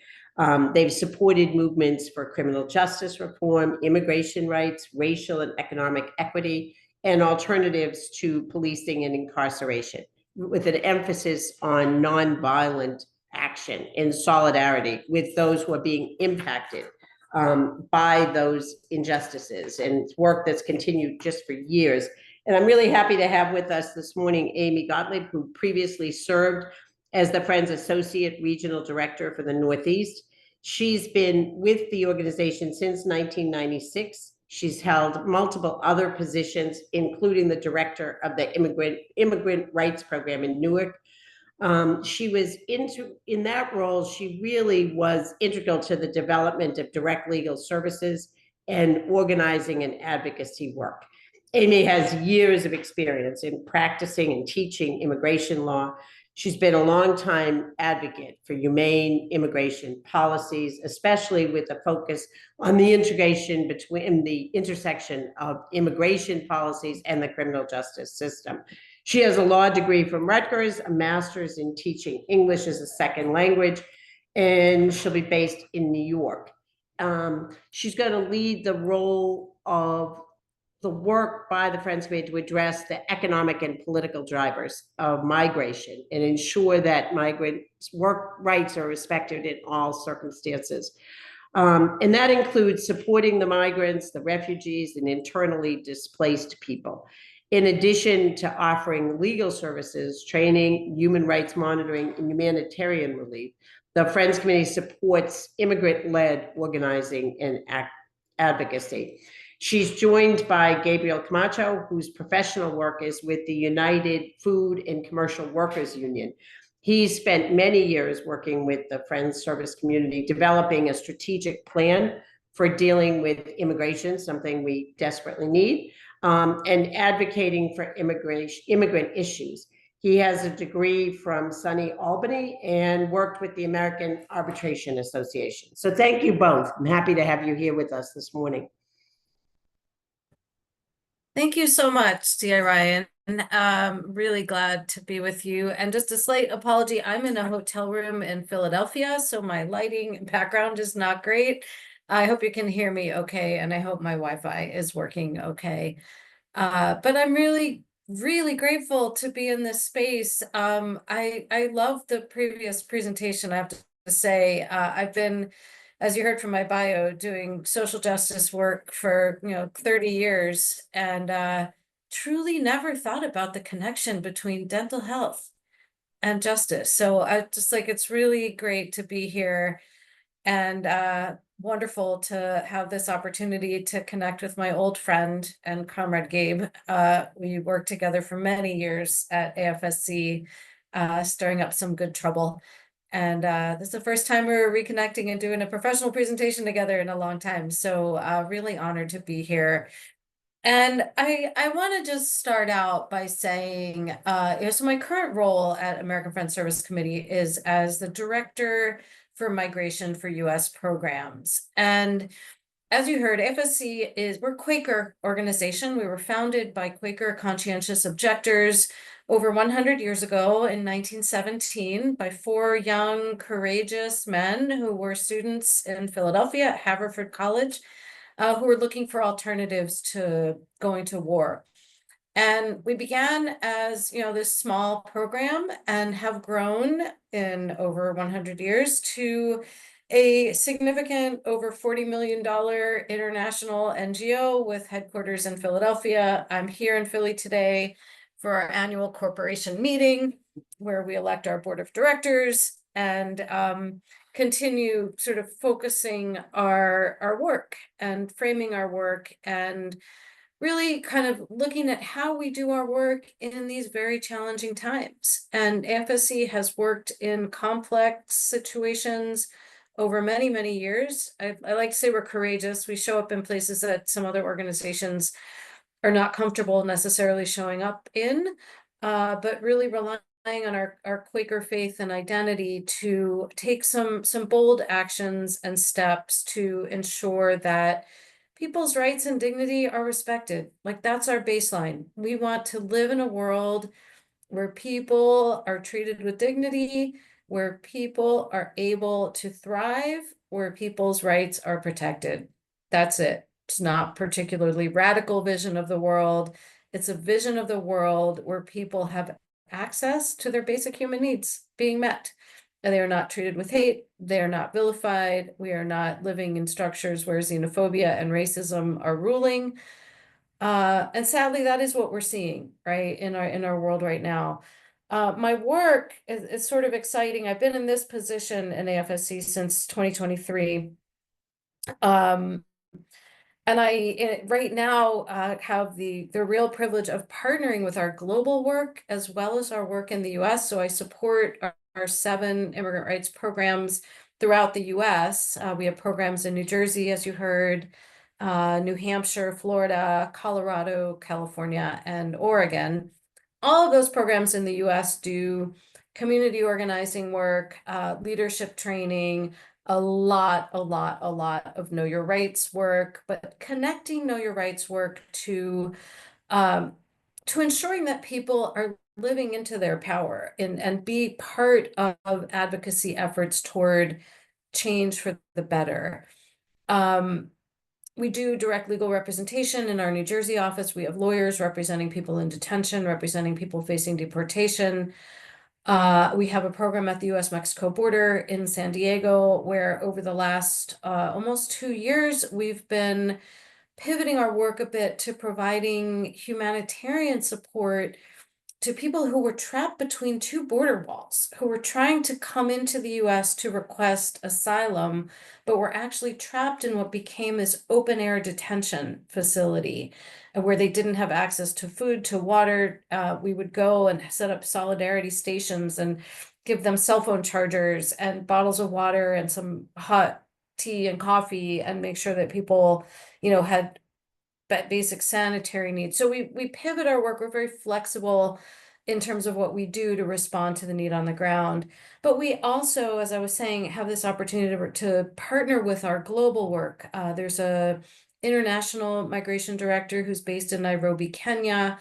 They've supported movements for criminal justice reform, immigration rights, racial and economic equity, and alternatives to policing and incarceration, with an emphasis on nonviolent action in solidarity with those who are being impacted by those injustices, and it's work that's continued just for years. And I'm really happy to have with us this morning Amy Gottlieb, who previously served as the Friends Associate Regional Director for the Northeast. She's been with the organization since 1996. She's held multiple other positions, including the director of the Immigrant Rights Program in Newark. She was in that role, she really was integral to the development of direct legal services and organizing and advocacy work. Amy has years of experience in practicing and teaching immigration law. She's been a longtime advocate for humane immigration policies, especially with a focus on the integration between the intersection of immigration policies and the criminal justice system. She has a law degree from Rutgers, a master's in teaching English as a second language, and she'll be based in New York. She's going to lead the role of the work by the Friends Committee to address the economic and political drivers of migration and ensure that migrants' work rights are respected in all circumstances. And that includes supporting the migrants, the refugees, and internally displaced people. In addition to offering legal services, training, human rights monitoring, and humanitarian relief, the Friends Committee supports immigrant-led organizing and advocacy. She's joined by Gabriel Camacho, whose professional work is with the United Food and Commercial Workers Union. He's spent many years working with the Friends service community, developing a strategic plan for dealing with immigration, something we desperately need, and advocating for immigrant issues. He has a degree from SUNY Albany and worked with the American Arbitration Association. So thank you both. I'm happy to have you here with us this morning. Thank you so much, D.A. Ryan. Really glad to be with you. And just a slight apology, I'm in a hotel room in Philadelphia, so my lighting and background is not great. I hope you can hear me okay, and I hope my Wi-Fi is working okay. But I'm really grateful to be in this space. I love the previous presentation, I have to say. I've been, as you heard from my bio, doing social justice work for 30 years, and truly never thought about the connection between dental health and justice. So I just it's really great to be here, and wonderful to have this opportunity to connect with my old friend and comrade Gabe. We worked together for many years at AFSC, stirring up some good trouble. And this is the first time we're reconnecting and doing a professional presentation together in a long time. So really honored to be here. And I want to just start out by saying, so my current role at American Friends Service Committee is as the Director for Migration for U.S. Programs. And as you heard, AFSC we're a Quaker organization. We were founded by Quaker conscientious objectors over 100 years ago in 1917 by 4 young, courageous men who were students in Philadelphia at Haverford College, who were looking for alternatives to going to war. And we began as, this small program and have grown in over 100 years to a significant over $40 million international NGO with headquarters in Philadelphia. I'm here in Philly today for our annual corporation meeting where we elect our board of directors and continue sort of focusing our work and framing our work and really kind of looking at how we do our work in these very challenging times. And AFSC has worked in complex situations over many, many years. I like to say we're courageous. We show up in places that some other organizations are not comfortable necessarily showing up in, but really relying on our Quaker faith and identity to take some bold actions and steps to ensure that people's rights and dignity are respected. That's our baseline. We want to live in a world where people are treated with dignity, where people are able to thrive, where people's rights are protected. That's it. It's not particularly radical vision of the world. It's a vision of the world where people have access to their basic human needs being met. and they are not treated with hate. They are not vilified. We are not living in structures where xenophobia and racism are ruling. And sadly, that is what we're seeing, right, in our world right now. My work is sort of exciting. I've been in this position in AFSC since 2023. And right now have the real privilege of partnering with our global work as well as our work in the US. So I support our 7 immigrant rights programs throughout the US. We have programs in New Jersey, as you heard, New Hampshire, Florida, Colorado, California, and Oregon. All of those programs in the US do community organizing work, leadership training, a lot of know your rights work, but connecting know your rights work to ensuring that people are living into their power and be part of advocacy efforts toward change for the better. We do direct legal representation in our New Jersey office. We have lawyers representing people in detention, representing people facing deportation. We have a program at the US-Mexico border in San Diego, where over the last almost 2 years, we've been pivoting our work a bit to providing humanitarian support to people who were trapped between 2 border walls, who were trying to come into the US to request asylum, but were actually trapped in what became this open air detention facility where they didn't have access to food, to water. We would go and set up solidarity stations and give them cell phone chargers and bottles of water and some hot tea and coffee and make sure that people, had basic sanitary needs. So we pivot our work. We're very flexible in terms of what we do to respond to the need on the ground. But we also, as I was saying, have this opportunity to partner with our global work. There's a international migration director who's based in Nairobi, Kenya.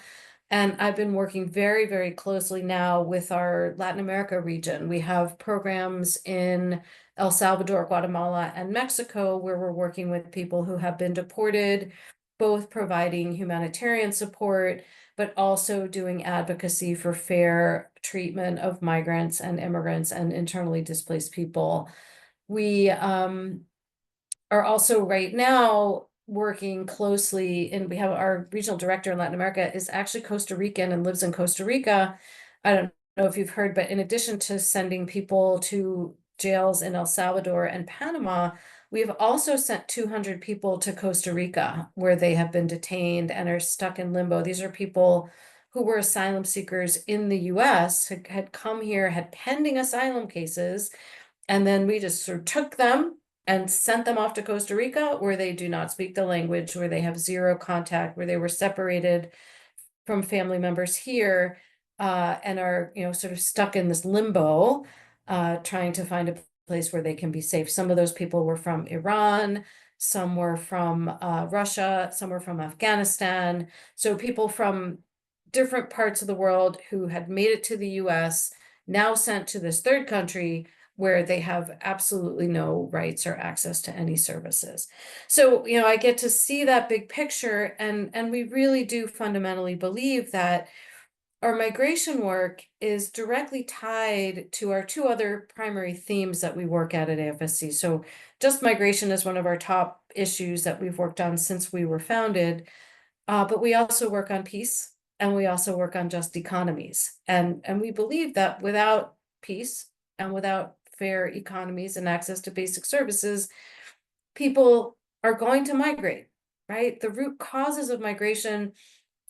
And I've been working very, very closely now with our Latin America region. We have programs in El Salvador, Guatemala, and Mexico, where we're working with people who have been deported, both providing humanitarian support, but also doing advocacy for fair treatment of migrants and immigrants and internally displaced people. We are also right now working closely, and we have our regional director in Latin America is actually Costa Rican and lives in Costa Rica. I don't know if you've heard, but in addition to sending people to jails in El Salvador and Panama, we have also sent 200 people to Costa Rica, where they have been detained and are stuck in limbo. These are people who were asylum seekers in the US, had come here, had pending asylum cases, and then we just sort of took them and sent them off to Costa Rica, where they do not speak the language, where they have zero contact, where they were separated from family members here, and are, sort of stuck in this limbo, trying to find a place where they can be safe. Some of those people were from Iran, some were from Russia, some were from Afghanistan. So people from different parts of the world who had made it to the US, now sent to this third country where they have absolutely no rights or access to any services. So, I get to see that big picture, and we really do fundamentally believe that our migration work is directly tied to our 2 other primary themes that we work at AFSC. So just migration is one of our top issues that we've worked on since we were founded, but we also work on peace, and we also work on just economies. And we believe that without peace and without fair economies and access to basic services, people are going to migrate, right? The root causes of migration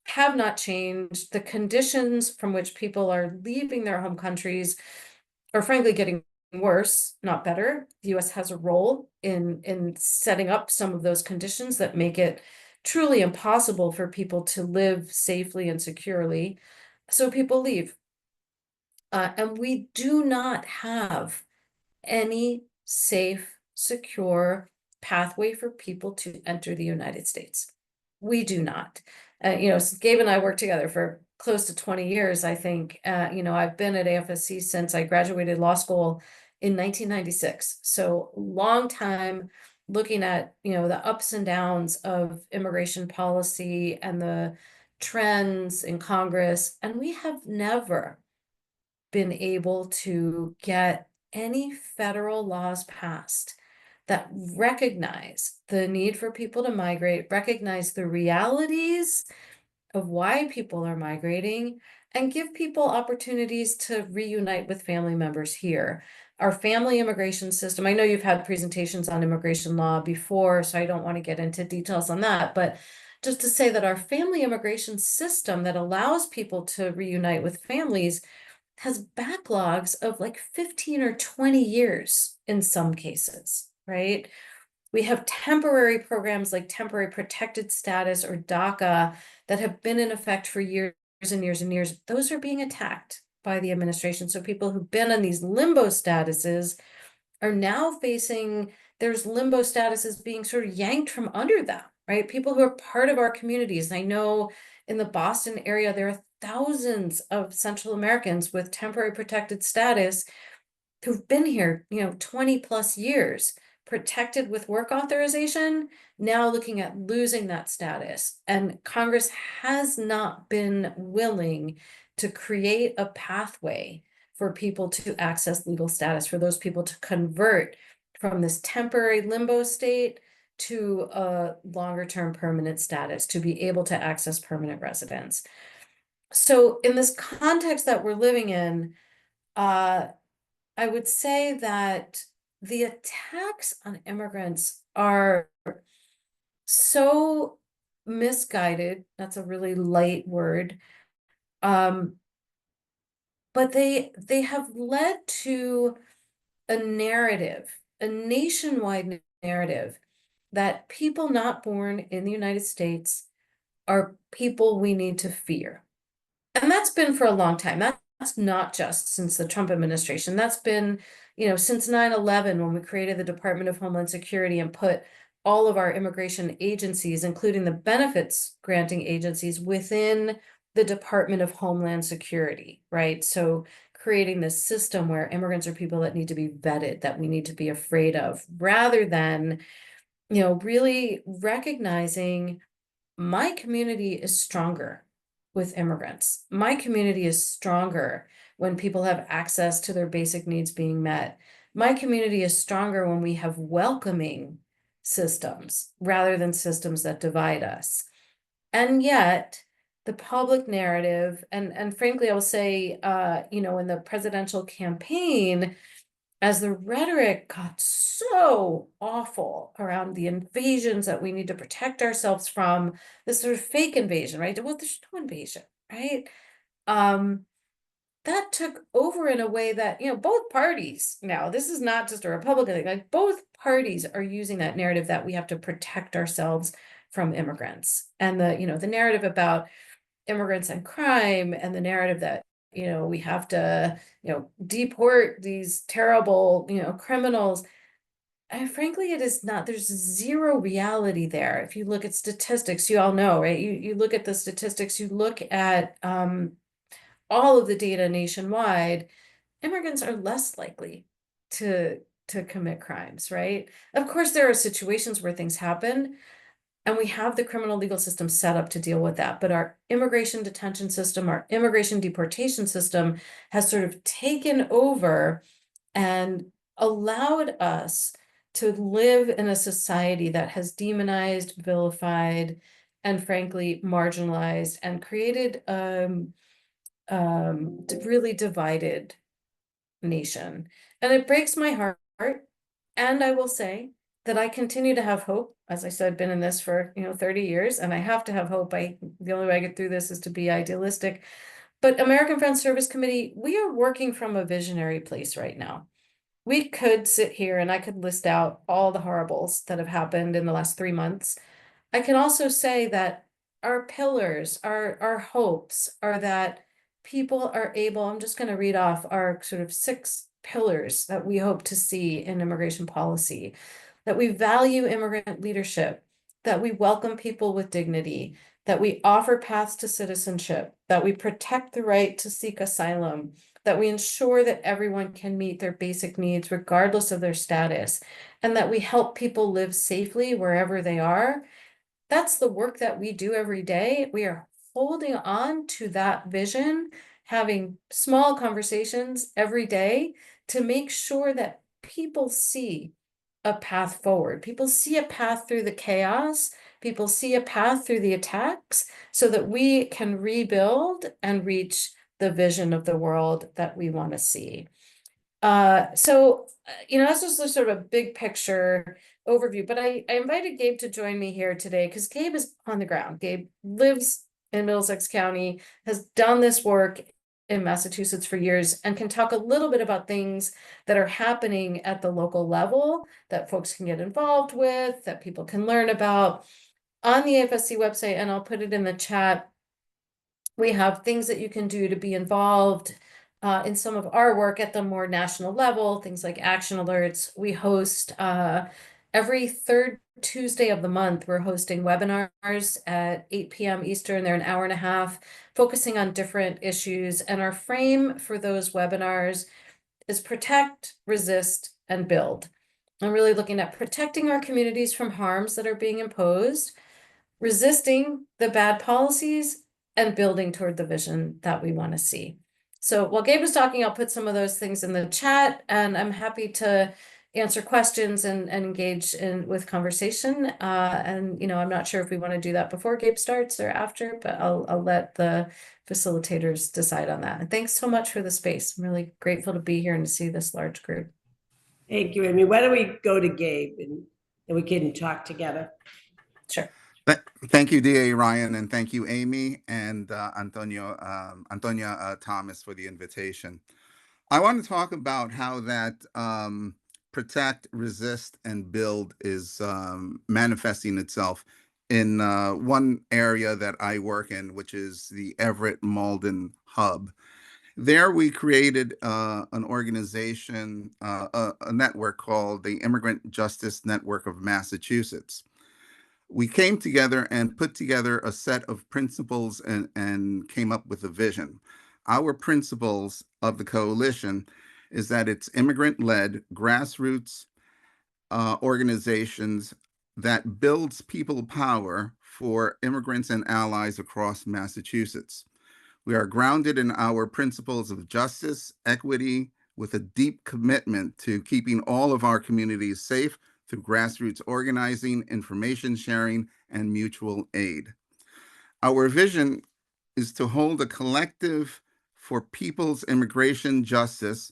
have not changed. The conditions from which people are leaving their home countries are frankly getting worse, not better. The US has a role in setting up some of those conditions that make it truly impossible for people to live safely and securely. So people leave. And we do not have any safe, secure pathway for people to enter the United States. We do not. Gabe and I worked together for close to 20 years, I think. I've been at AFSC since I graduated law school in 1996. So long time looking at, the ups and downs of immigration policy and the trends in Congress. And we have never been able to get any federal laws passed that recognize the need for people to migrate, recognize the realities of why people are migrating, and give people opportunities to reunite with family members here. Our family immigration system, I know you've had presentations on immigration law before, so I don't want to get into details on that, but just to say that our family immigration system that allows people to reunite with families has backlogs of like 15 or 20 years in some cases, right? We have temporary programs like temporary protected status or DACA that have been in effect for years and years and years. Those are being attacked by the administration. So people who've been on these limbo statuses are now facing, there's limbo statuses being sort of yanked from under them, right? People who are part of our communities. I know in the Boston area, there are thousands of Central Americans with temporary protected status who've been here, 20 plus years, protected with work authorization, now looking at losing that status. And Congress has not been willing to create a pathway for people to access legal status, for those people to convert from this temporary limbo state to a longer term permanent status, to be able to access permanent residence. So in this context that we're living in, I would say that the attacks on immigrants are so misguided. That's a really light word. But they have led to a narrative, a nationwide narrative that people not born in the United States are people we need to fear. And that's been for a long time. That's not just since the Trump administration. That's been, since 9/11 when we created the Department of Homeland Security and put all of our immigration agencies, including the benefits granting agencies, within the Department of Homeland Security, right? So creating this system where immigrants are people that need to be vetted, that we need to be afraid of, rather than, really recognizing my community is stronger with immigrants. My community is stronger when people have access to their basic needs being met. My community is stronger when we have welcoming systems rather than systems that divide us. And yet, the public narrative, and frankly, I'll say, in the presidential campaign, as the rhetoric got so awful around the invasions that we need to protect ourselves from, this sort of fake invasion, right? Well, there's no invasion, right? That took over in a way that, both parties now, this is not just a Republican thing, like both parties are using that narrative that we have to protect ourselves from immigrants. And the narrative about immigrants and crime, and the narrative that we have to, deport these terrible, criminals. And frankly, it is not, there's zero reality there. If you look at statistics, you all know, right? You look at the statistics, you look at all of the data nationwide, immigrants are less likely to commit crimes, right? Of course, there are situations where things happen, and we have the criminal legal system set up to deal with that. But our immigration detention system, our immigration deportation system has sort of taken over and allowed us to live in a society that has demonized, vilified, and frankly, marginalized, and created really divided nation. And it breaks my heart. And I will say that I continue to have hope. As I said, I've been in this for 30 years, and I have to have hope. The only way I get through this is to be idealistic. But American Friends Service Committee, we are working from a visionary place right now. We could sit here and I could list out all the horribles that have happened in the last 3 months. I can also say that our pillars, our hopes are that people are able, I'm just going to read off our sort of 6 pillars that we hope to see in immigration policy: that we value immigrant leadership, that we welcome people with dignity, that we offer paths to citizenship, that we protect the right to seek asylum, that we ensure that everyone can meet their basic needs regardless of their status, and that we help people live safely wherever they are. That's the work that we do every day. We are holding on to that vision having small conversations every day to make sure that people see a path forward. People see a path through the chaos. People see a path through the attacks so that we can rebuild and reach the vision of the world that we want to see. That's just a sort of big picture overview, but I invited Gabe to join me here today because Gabe is on the ground. Gabe lives in Middlesex County, has done this work in Massachusetts for years, and can talk a little bit about things that are happening at the local level that folks can get involved with, that people can learn about on the AFSC website, and I'll put it in the chat. We have things that you can do to be involved in some of our work at the more national level, things like action alerts. We host every third Tuesday of the month, we're hosting webinars at 8 p.m. Eastern. They're an hour and a half, focusing on different issues. And our frame for those webinars is protect, resist, and build. I'm really looking at protecting our communities from harms that are being imposed, resisting the bad policies, and building toward the vision that we want to see. So while Gabe was talking, I'll put some of those things in the chat, and I'm happy to answer questions and engage with conversation. I'm not sure if we want to do that before Gabe starts or after, but I'll let the facilitators decide on that. And thanks so much for the space. I'm really grateful to be here and to see this large group. Thank you, Amy. Why don't we go to Gabe and we can talk together? Sure. Thank you, DA Ryan, and thank you, Amy and Antonia Thomas for the invitation. I want to talk about how that protect, resist, and build is manifesting itself in one area that I work in, which is the Everett Malden Hub. There we created an organization, a network called the Immigrant Justice Network of Massachusetts. We came together and put together a set of principles and came up with a vision. Our principles of the coalition is that it's immigrant-led, grassroots organizations that builds people power for immigrants and allies across Massachusetts. We are grounded in our principles of justice, equity, with a deep commitment to keeping all of our communities safe through grassroots organizing, information sharing, and mutual aid. Our vision is to hold a collective for people's immigration justice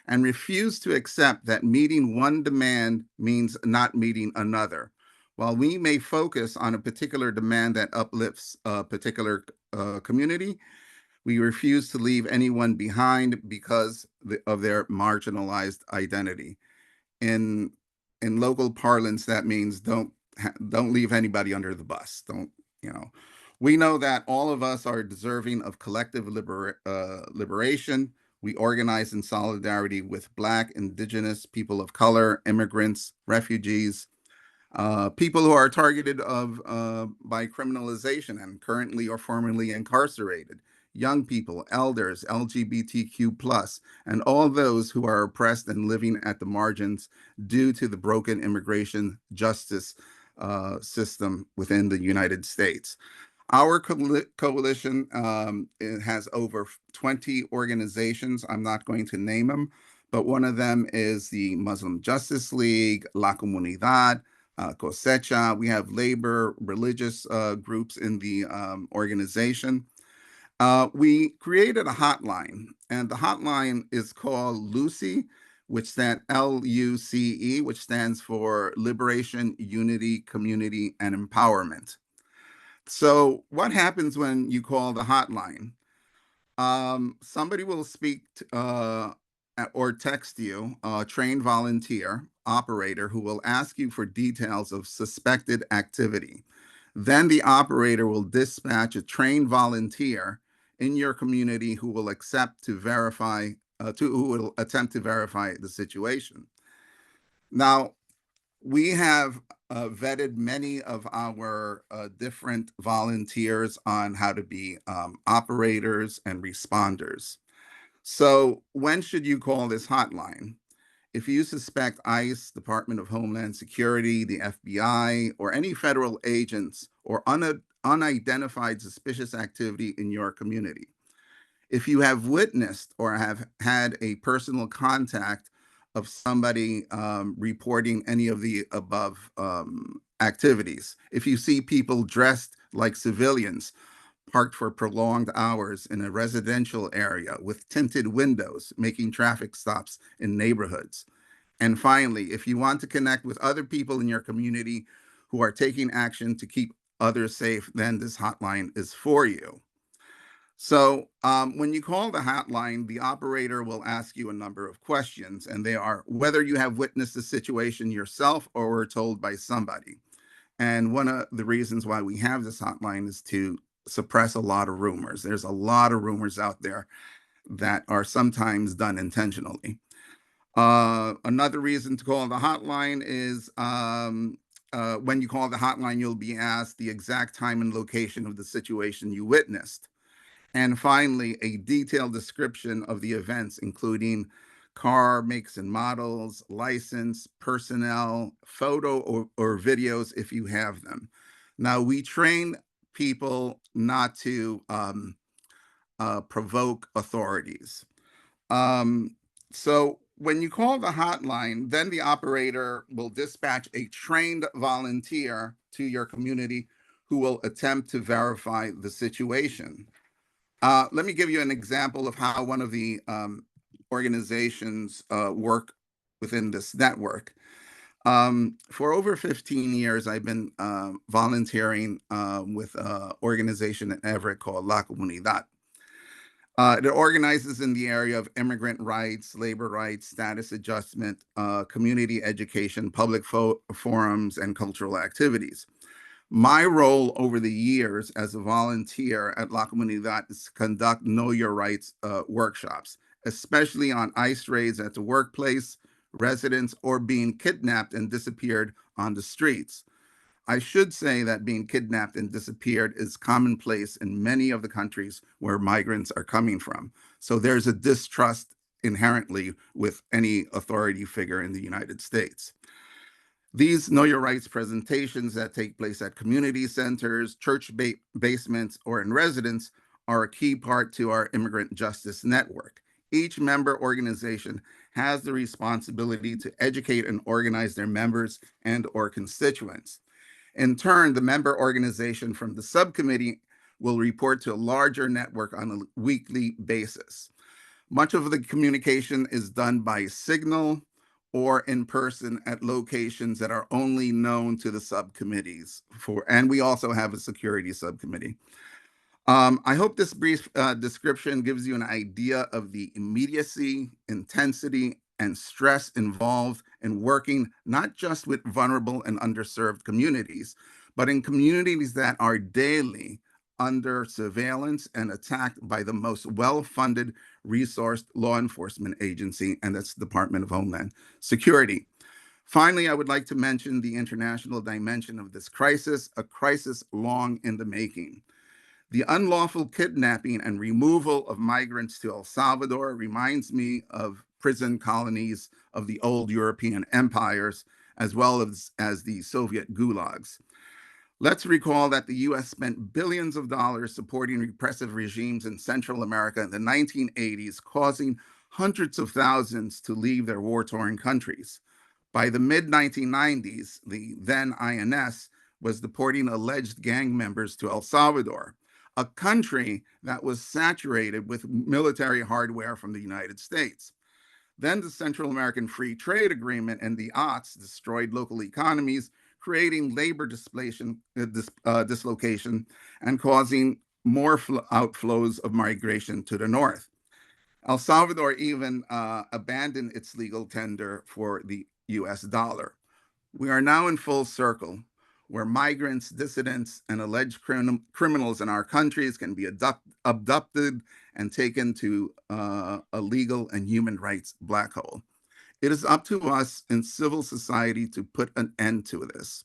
and refuse to accept that meeting one demand means not meeting another. While we may focus on a particular demand that uplifts a particular community, we refuse to leave anyone behind because of their marginalized identity. In local parlance, that means don't leave anybody under the bus. We know that all of us are deserving of collective liberation. We organize in solidarity with Black, Indigenous, people of color, immigrants, refugees, people who are targeted by criminalization and currently or formerly incarcerated, young people, elders, LGBTQ+, and all those who are oppressed and living at the margins due to the broken immigration justice system within the United States. Our coalition it has over 20 organizations. I'm not going to name them, but one of them is the Muslim Justice League, La Comunidad, Cosecha. We have labor, religious groups in the organization. We created a hotline, and the hotline is called LUCE, which stands LUCE, which stands for Liberation, Unity, Community, and Empowerment. So what happens when you call the hotline? Somebody will speak or text you, a trained volunteer operator who will ask you for details of suspected activity. Then the operator will dispatch a trained volunteer in your community who will attempt to verify the situation. Now, we have vetted many of our different volunteers on how to be operators and responders. So when should you call this hotline? If you suspect ICE, Department of Homeland Security, the FBI, or any federal agents or unidentified suspicious activity in your community. If you have witnessed or have had a personal contact of somebody reporting any of the above activities, if you see people dressed like civilians, parked for prolonged hours in a residential area with tinted windows, making traffic stops in neighborhoods. And finally, if you want to connect with other people in your community who are taking action to keep others safe, then this hotline is for you. So when you call the hotline, the operator will ask you a number of questions, and they are whether you have witnessed the situation yourself or were told by somebody. And one of the reasons why we have this hotline is to suppress a lot of rumors. There's a lot of rumors out there that are sometimes done intentionally. Another reason to call the hotline is when you call the hotline, you'll be asked the exact time and location of the situation you witnessed. And finally, a detailed description of the events, including car makes and models, license, personnel, photo or videos if you have them. Now, we train people not to provoke authorities. So when you call the hotline, then the operator will dispatch a trained volunteer to your community who will attempt to verify the situation. Let me give you an example of how one of the organizations work within this network. For over 15 years, I've been volunteering with an organization in Everett called La Comunidad. It organizes in the area of immigrant rights, labor rights, status adjustment, community education, public forums, and cultural activities. My role over the years as a volunteer at La Comunidad is to conduct Know Your Rights workshops, especially on ICE raids at the workplace, residents, or being kidnapped and disappeared on the streets. I should say that being kidnapped and disappeared is commonplace in many of the countries where migrants are coming from. So there's a distrust inherently with any authority figure in the United States. These Know Your Rights presentations that take place at community centers, church basements, or in residence are a key part to our immigrant justice network. Each member organization has the responsibility to educate and organize their members and or constituents. In turn, the member organization from the subcommittee will report to a larger network on a weekly basis. Much of the communication is done by signal or in person at locations that are only known to the subcommittees and we also have a security subcommittee. I hope this brief description gives you an idea of the immediacy, intensity, and stress involved in working not just with vulnerable and underserved communities, but in communities that are daily under surveillance and attacked by the most well-funded, resourced law enforcement agency, and that's the Department of Homeland Security. Finally, I would like to mention the international dimension of this crisis, a crisis long in the making. The unlawful kidnapping and removal of migrants to El Salvador reminds me of prison colonies of the old European empires, as well as the Soviet gulags. Let's recall that the US spent billions of dollars supporting repressive regimes in Central America in the 1980s, causing hundreds of thousands to leave their war-torn countries. By the mid-1990s, the then INS was deporting alleged gang members to El Salvador, a country that was saturated with military hardware from the United States. Then the Central American Free Trade Agreement and the aughts destroyed local economies, creating labor dislocation and causing more outflows of migration to the north. El Salvador even abandoned its legal tender for the US dollar. We are now in full circle, where migrants, dissidents, and alleged criminals in our countries can be abducted and taken to a legal and human rights black hole. It is up to us in civil society to put an end to this.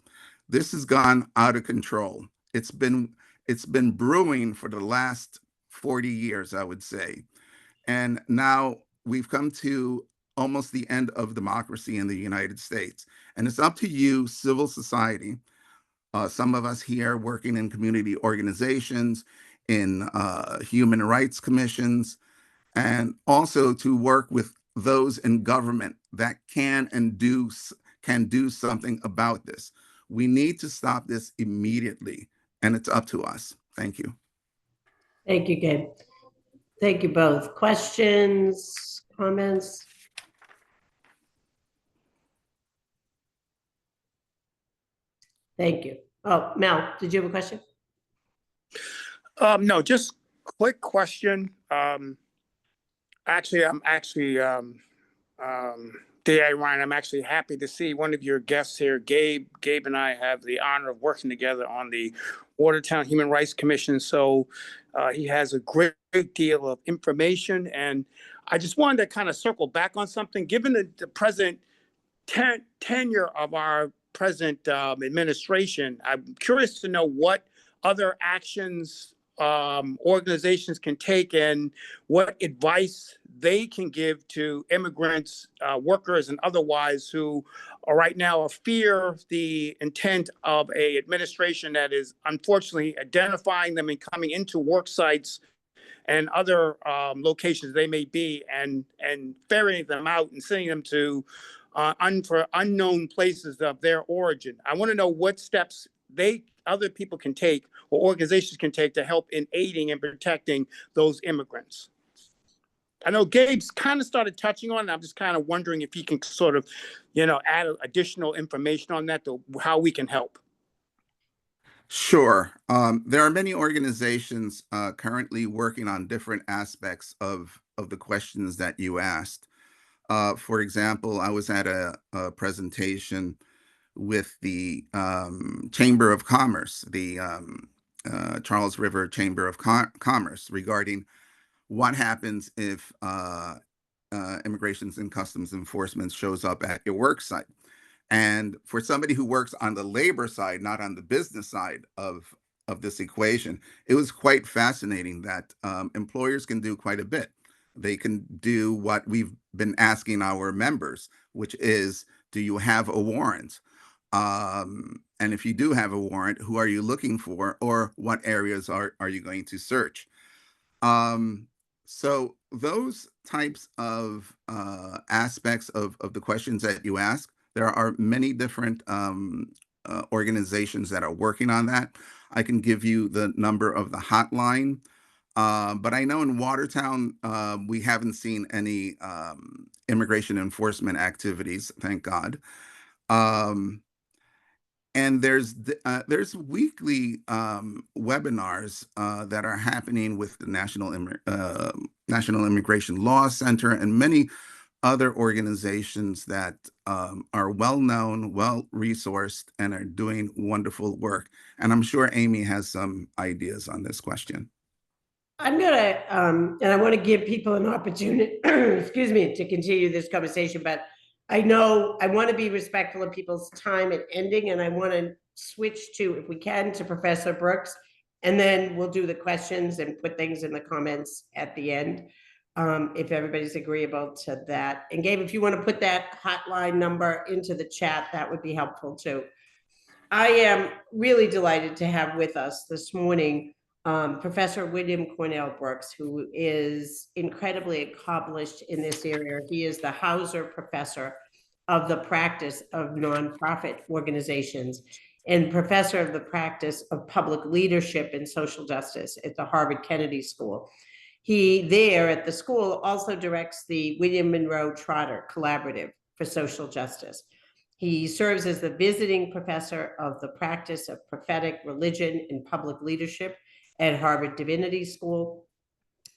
This has gone out of control. It's been brewing for the last 40 years, I would say. And now we've come to almost the end of democracy in the United States. And it's up to you, civil society, some of us here working in community organizations, in human rights commissions, and also to work with those in government that can do something about this. We need to stop this immediately, and it's up to us. Thank you. Thank you, Gabe. Thank you both. Questions, comments? Thank you. Oh, Mel, did you have a question? No, just quick question. Actually, D.A. Ryan, I'm actually happy to see one of your guests here, Gabe. Gabe and I have the honor of working together on the Watertown Human Rights Commission. So he has a great deal of information. And I just wanted to kind of circle back on something. Given the present tenure of our present administration, I'm curious to know what other actions organizations can take and what advice they can give to immigrants, workers, and otherwise who are right now fear the intent of a administration that is unfortunately identifying them and coming into work sites and other locations they may be and ferrying them out and sending them to unknown places of their origin. I want to know what steps other people can take or organizations can take to help in aiding and protecting those immigrants. I know Gabe's kind of started touching on it. I'm just kind of wondering if he can sort of, add additional information on that, to how we can help. Sure. There are many organizations currently working on different aspects of the questions that you asked. For example, I was at a presentation with the Chamber of Commerce, the Charles River Chamber of Commerce, regarding what happens if Immigrations and Customs Enforcement shows up at your work site. And for somebody who works on the labor side, not on the business side of this equation, it was quite fascinating that employers can do quite a bit. They can do what we've been asking our members, which is, do you have a warrant? And if you do have a warrant, who are you looking for, or what areas are you going to search? So those types of aspects of the questions that you ask, there are many different organizations that are working on that. I can give you the number of the hotline, but I know in Watertown, we haven't seen any immigration enforcement activities, thank God. And there's weekly webinars that are happening with the National Immigration Law Center and many other organizations that are well-known, well-resourced, and are doing wonderful work. And I'm sure Amy has some ideas on this question. I'm gonna, and I want to give people an opportunity, excuse me, to continue this conversation, but I know I want to be respectful of people's time at ending, and I want to switch to, if we can, to Professor Brooks, and then we'll do the questions and put things in the comments at the end, if everybody's agreeable to that. And Gabe, if you want to put that hotline number into the chat, that would be helpful too. I am really delighted to have with us this morning Professor William Cornell Brooks, who is incredibly accomplished in this area. He is the Hauser Professor of the Practice of Nonprofit Organizations and Professor of the Practice of Public Leadership and Social Justice at the Harvard Kennedy School. He there at the school also directs the William Monroe Trotter Collaborative for Social Justice. He serves as the visiting professor of the Practice of Prophetic Religion and Public Leadership at Harvard Divinity School.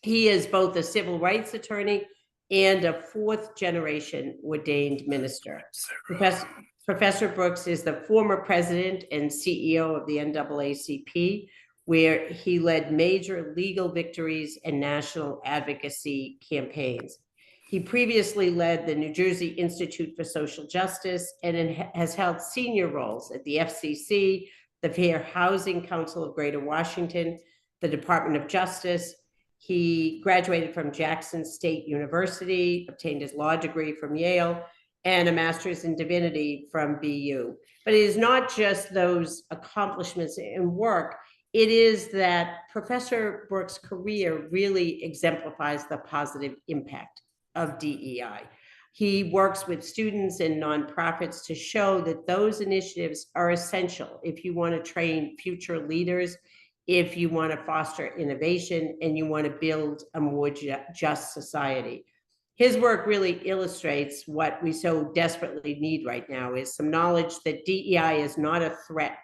He is both a civil rights attorney and a fourth-generation ordained minister. Professor Brooks is the former president and CEO of the NAACP, where he led major legal victories and national advocacy campaigns. He previously led the New Jersey Institute for Social Justice and has held senior roles at the FCC, the Fair Housing Council of Greater Washington, the Department of Justice. He graduated from Jackson State University, obtained his law degree from Yale, and a master's in divinity from BU. But it is not just those accomplishments in work, it is that Professor Brooks' career really exemplifies the positive impact of DEI. He works with students and nonprofits to show that those initiatives are essential if you want to train future leaders, if you want to foster innovation, and you want to build a more just society. His work really illustrates what we so desperately need right now is some knowledge that DEI is not a threat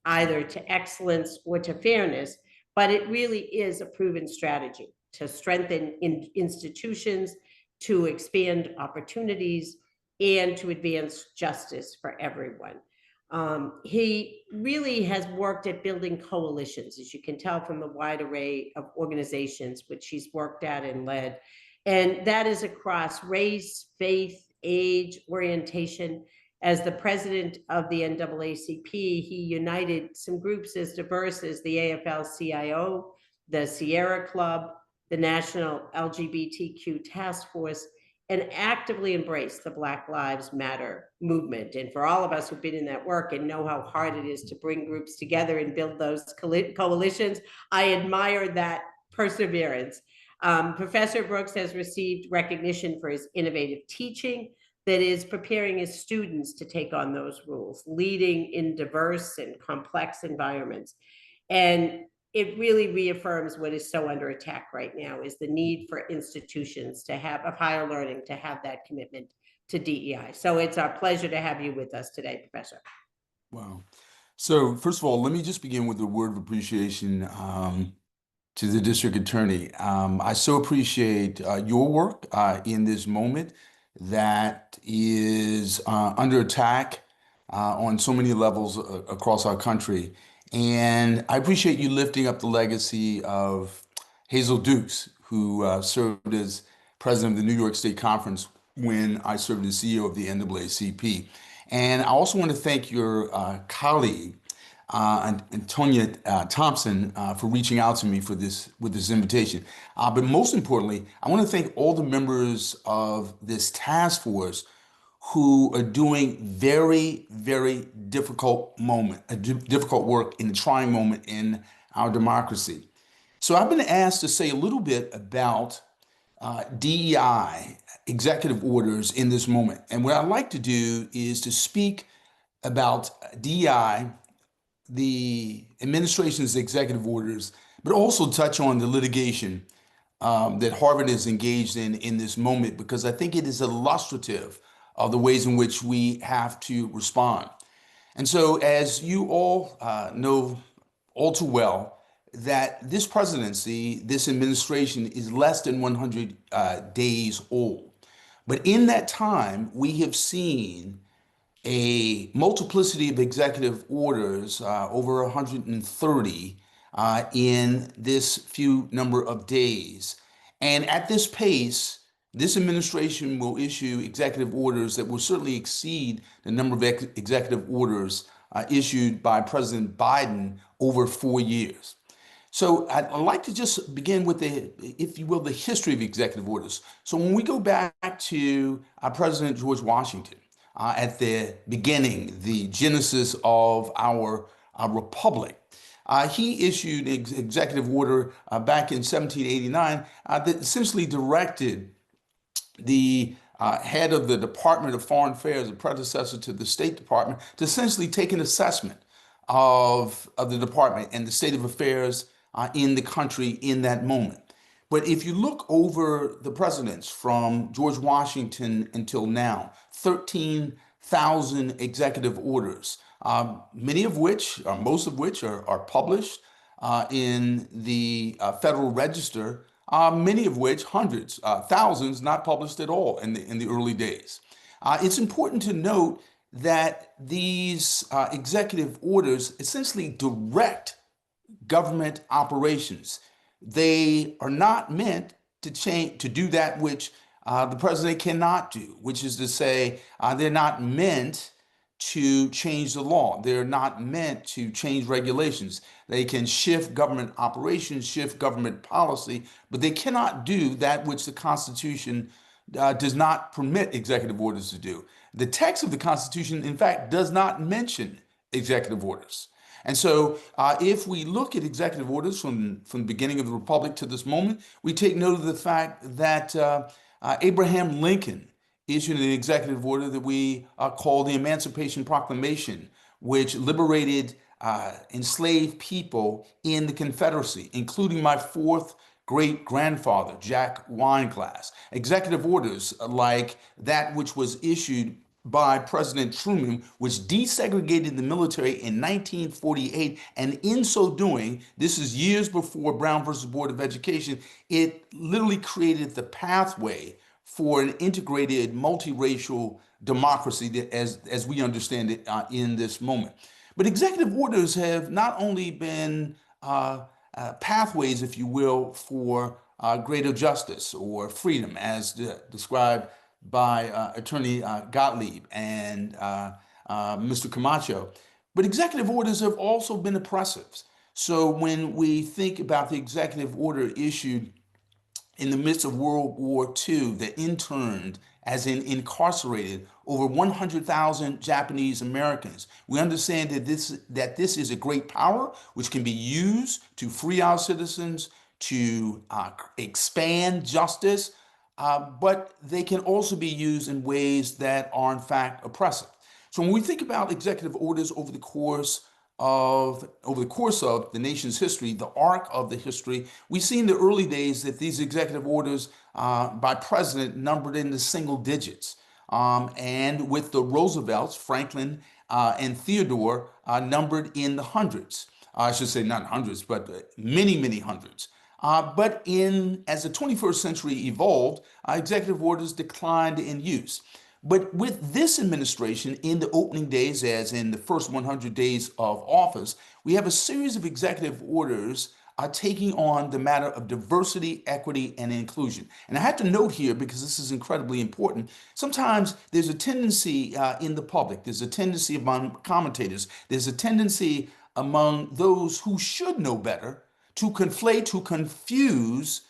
either to excellence or to fairness, but it really is a proven strategy to strengthen institutions, to expand opportunities, and to advance justice for everyone. He really has worked at building coalitions, as you can tell from the wide array of organizations which he's worked at and led. And that is across race, faith, age, orientation. As the president of the NAACP, he united some groups as diverse as the AFL-CIO, the Sierra Club, the National LGBTQ Task Force, and actively embraced the Black Lives Matter movement. And for all of us who've been in that work and know how hard it is to bring groups together and build those coalitions, I admire that perseverance. Professor Brooks has received recognition for his innovative teaching that is preparing his students to take on those roles, leading in diverse and complex environments. And it really reaffirms what is so under attack right now is the need for institutions to have of higher learning to have that commitment to DEI. So it's our pleasure to have you with us today, Professor. Wow. So first of all, let me just begin with a word of appreciation to the district attorney. I so appreciate your work in this moment that is under attack on so many levels across our country. And I appreciate you lifting up the legacy of Hazel Dukes, who served as president of the New York State Conference when I served as CEO of the NAACP. And I also want to thank your colleague, Antonia Thompson, for reaching out to me for with this invitation. But most importantly, I want to thank all the members of this task force who are doing very, very difficult work in a trying moment in our democracy. So I've been asked to say a little bit about DEI executive orders in this moment. And what I'd like to do is to speak about DEI, the administration's executive orders, but also touch on the litigation that Harvard is engaged in this moment, because I think it is illustrative of the ways in which we have to respond. And so, as you all know all too well, that this presidency, this administration is less than 100 days old. But in that time, we have seen a multiplicity of executive orders, over 130 in this few number of days. And at this pace, this administration will issue executive orders that will certainly exceed the number of executive orders issued by President Biden over 4 years. So I'd like to just begin with if you will, the history of executive orders. So when we go back to President George Washington, at the beginning, the genesis of our republic, he issued an executive order back in 1789 that essentially directed the head of the Department of Foreign Affairs, a predecessor to the State Department, to essentially take an assessment of the department and the state of affairs in the country in that moment. But if you look over the presidents from George Washington until now, 13,000 executive orders, many of which, or most of which are published in the Federal Register, many of which, hundreds, thousands, not published at all in the early days. It's important to note that these executive orders essentially direct government operations. They are not meant to do that which the president cannot do, which is to say, they're not meant to change the law. They're not meant to change regulations. They can shift government operations, shift government policy, but they cannot do that which the Constitution does not permit executive orders to do. The text of the Constitution, in fact, does not mention executive orders. And so if we look at executive orders from the beginning of the Republic to this moment, we take note of the fact that Abraham Lincoln issued an executive order that we call the Emancipation Proclamation, which liberated enslaved people in the Confederacy, including my fourth great grandfather, Jack Weinglass. Executive orders like that which was issued by President Truman, which desegregated the military in 1948. And in so doing, this is years before Brown versus Board of Education, it literally created the pathway for an integrated multiracial democracy that, as we understand it in this moment. But executive orders have not only been pathways, if you will, for greater justice or freedom, as described by Attorney Gottlieb and Mr. Camacho, but executive orders have also been oppressives. So when we think about the executive order issued in the midst of World War II that interned, as in incarcerated, over 100,000 Japanese Americans, we understand that this is a great power which can be used to free our citizens, to expand justice, but they can also be used in ways that are in fact oppressive. So when we think about executive orders over the course of the nation's history, the arc of the history, we see in the early days that these executive orders by president numbered in the single digits. And with the Roosevelts, Franklin and Theodore, numbered in the hundreds. I should say not hundreds, but many, many hundreds. But as the 21st century evolved, executive orders declined in use. But with this administration, in the opening days, as in the first 100 days of office, we have a series of executive orders taking on the matter of diversity, equity, and inclusion. And I have to note here, because this is incredibly important, sometimes there's a tendency in the public, there's a tendency among commentators, there's a tendency among those who should know better to conflate, to confuse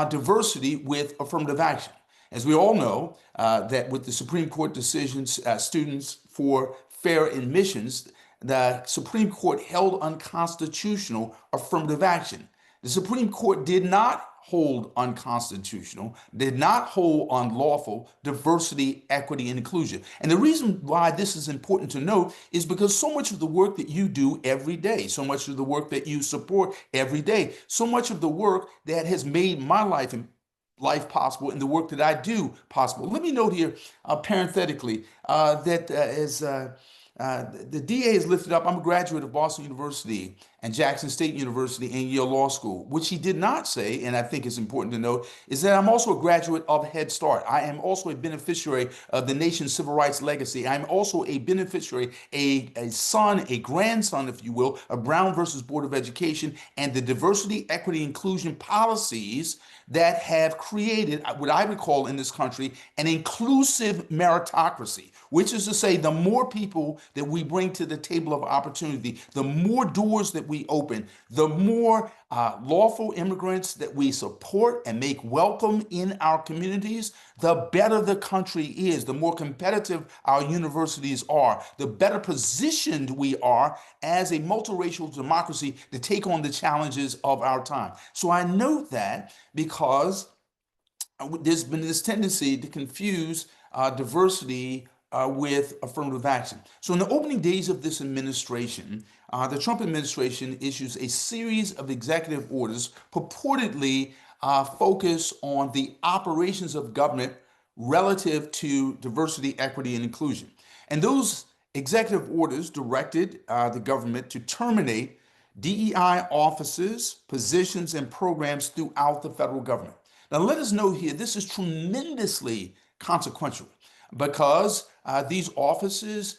diversity with affirmative action. As we all know, that with the Supreme Court decisions, Students for Fair Admissions, the Supreme Court held unconstitutional affirmative action. The Supreme Court did not hold unconstitutional, did not hold unlawful diversity, equity, and inclusion. And the reason why this is important to note is because so much of the work that you do every day, so much of the work that you support every day, so much of the work that has made my life possible and the work that I do possible. Let me note here, parenthetically, that as the DA has lifted up, I'm a graduate of Boston University and Jackson State University and Yale Law School. What she did not say, and I think it's important to note, is that I'm also a graduate of Head Start. I am also a beneficiary of the nation's civil rights legacy. I'm also a beneficiary, a son, a grandson, if you will, of Brown versus Board of Education and the diversity, equity, inclusion policies that have created what I would call in this country an inclusive meritocracy, which is to say the more people that we bring to the table of opportunity, the more doors that we open, the more lawful immigrants that we support and make welcome in our communities, the better the country is, the more competitive our universities are, the better positioned we are as a multiracial democracy to take on the challenges of our time. So I note that because there's been this tendency to confuse diversity with affirmative action. So in the opening days of this administration, the Trump administration issues a series of executive orders purportedly focus on the operations of government relative to diversity, equity, and inclusion. And those executive orders directed the government to terminate DEI offices, positions, and programs throughout the federal government. Now, let us note here, this is tremendously consequential because these offices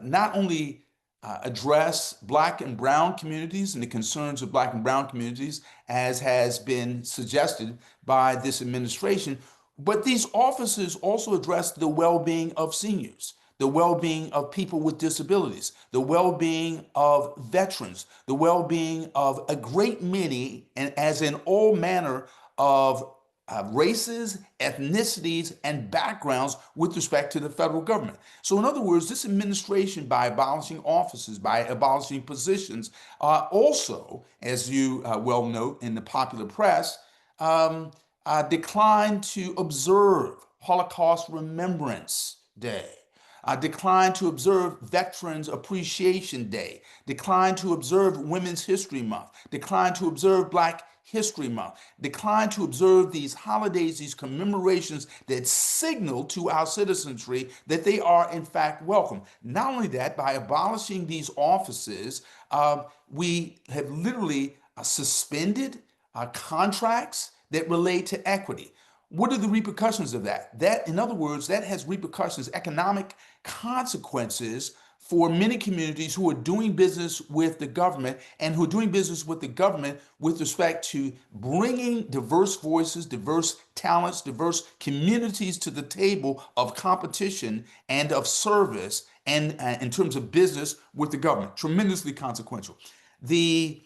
not only address Black and Brown communities and the concerns of Black and Brown communities, as has been suggested by this administration, but these offices also address the well-being of seniors, the well-being of people with disabilities, the well-being of veterans, the well-being of a great many, and as in all manner of races, ethnicities, and backgrounds with respect to the federal government. So, in other words, this administration, by abolishing offices, by abolishing positions, also, as you well note in the popular press, declined to observe Holocaust Remembrance Day. Declined to observe Veterans Appreciation Day, declined to observe Women's History Month, declined to observe Black History Month, declined to observe these holidays, these commemorations that signal to our citizenry that they are in fact welcome. Not only that, by abolishing these offices, we have literally suspended contracts that relate to equity. What are the repercussions of that? That, in other words, that has repercussions, economic consequences for many communities who are doing business with the government and who are doing business with the government with respect to bringing diverse voices, diverse talents, diverse communities to the table of competition and of service and in terms of business with the government. Tremendously consequential. The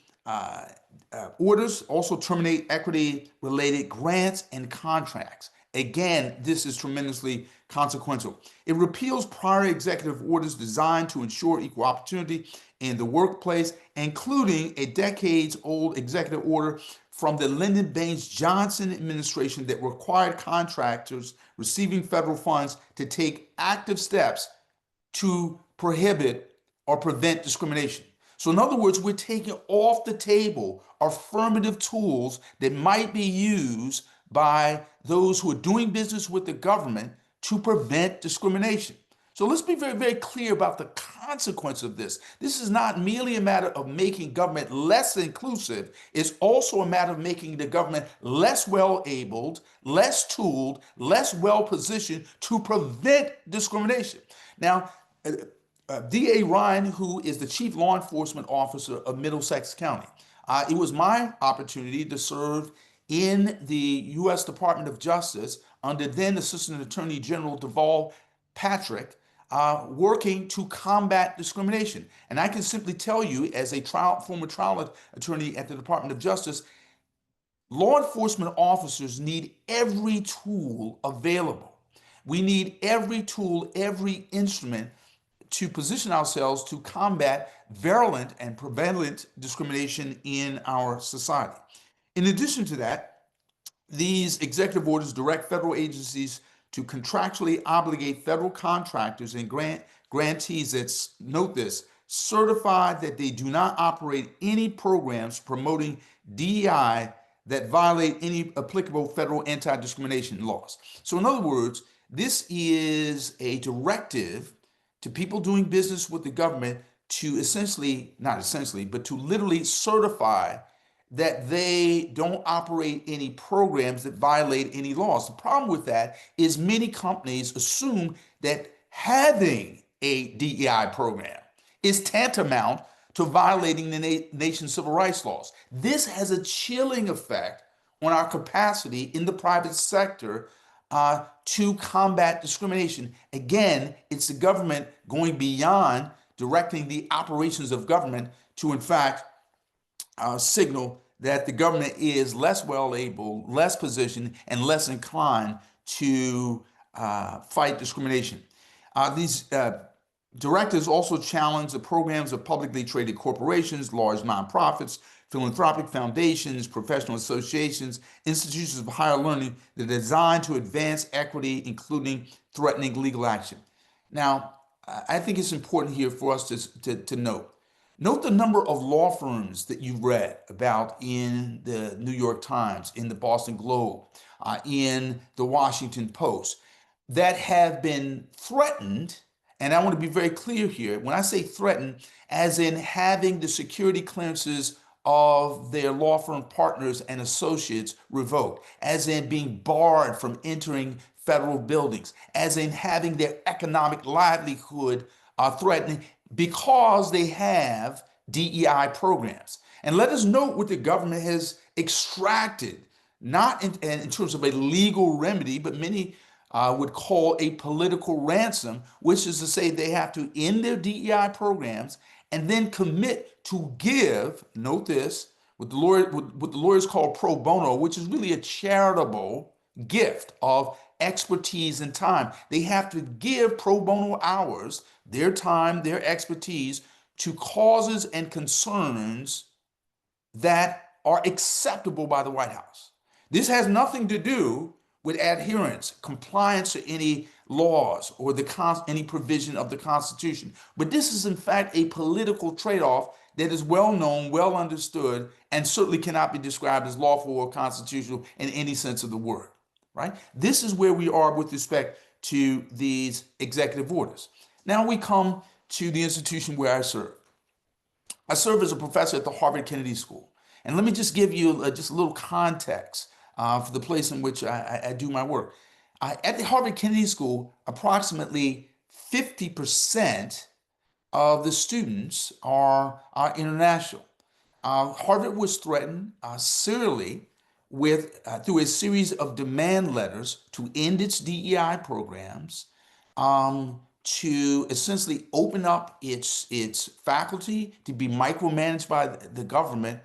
orders also terminate equity-related grants and contracts. Again, this is tremendously consequential. It repeals prior executive orders designed to ensure equal opportunity in the workplace, including a decades-old executive order from the Lyndon Baines Johnson administration that required contractors receiving federal funds to take active steps to prohibit or prevent discrimination. So in other words, we're taking off the table affirmative tools that might be used by those who are doing business with the government to prevent discrimination. So let's be very, very clear about the consequence of this. This is not merely a matter of making government less inclusive. It's also a matter of making the government less well-abled, less tooled, less well-positioned to prevent discrimination. Now, D.A. Ryan, who is the Chief Law Enforcement Officer of Middlesex County, it was my opportunity to serve in the U.S. Department of Justice under then Assistant Attorney General Deval Patrick, working to combat discrimination. And I can simply tell you, as a former trial attorney at the Department of Justice, law enforcement officers need every tool available. We need every tool, every instrument to position ourselves to combat virulent and prevalent discrimination in our society. In addition to that, these executive orders direct federal agencies to contractually obligate federal contractors and grantees that, note this, certify that they do not operate any programs promoting DEI that violate any applicable federal anti-discrimination laws. So in other words, this is a directive to people doing business with the government to not essentially, but to literally certify that they don't operate any programs that violate any laws. The problem with that is many companies assume that having a DEI program is tantamount to violating the nation's civil rights laws. This has a chilling effect on our capacity in the private sector to combat discrimination. Again, it's the government going beyond directing the operations of government to, in fact, signal that the government is less well-able, less positioned, and less inclined to fight discrimination. These directives also challenge the programs of publicly traded corporations, large nonprofits, philanthropic foundations, professional associations, institutions of higher learning that are designed to advance equity, including threatening legal action. Now, I think it's important here for us to note. Note the number of law firms that you've read about in the New York Times, in the Boston Globe, in the Washington Post, that have been threatened. And I want to be very clear here. When I say threatened, as in having the security clearances of their law firm partners and associates revoked, as in being barred from entering federal buildings, as in having their economic livelihood threatened because they have DEI programs. And let us note what the government has extracted, not in terms of a legal remedy, but many would call a political ransom, which is to say they have to end their DEI programs and then commit to give, note this, what the lawyers call pro bono, which is really a charitable gift of expertise and time. They have to give pro bono hours, their time, their expertise, to causes and concerns that are acceptable by the White House. This has nothing to do with adherence, compliance to any laws or any provision of the Constitution. But this is in fact a political trade-off that is well known, well understood, and certainly cannot be described as lawful or constitutional in any sense of the word, right? This is where we are with respect to these executive orders. Now we come to the institution where I serve. I serve as a professor at the Harvard Kennedy School. And let me just give you just a little context for the place in which I do my work. At the Harvard Kennedy School, approximately 50% of the students are international. Harvard was threatened serially through a series of demand letters to end its DEI programs, to essentially open up its faculty to be micromanaged by the government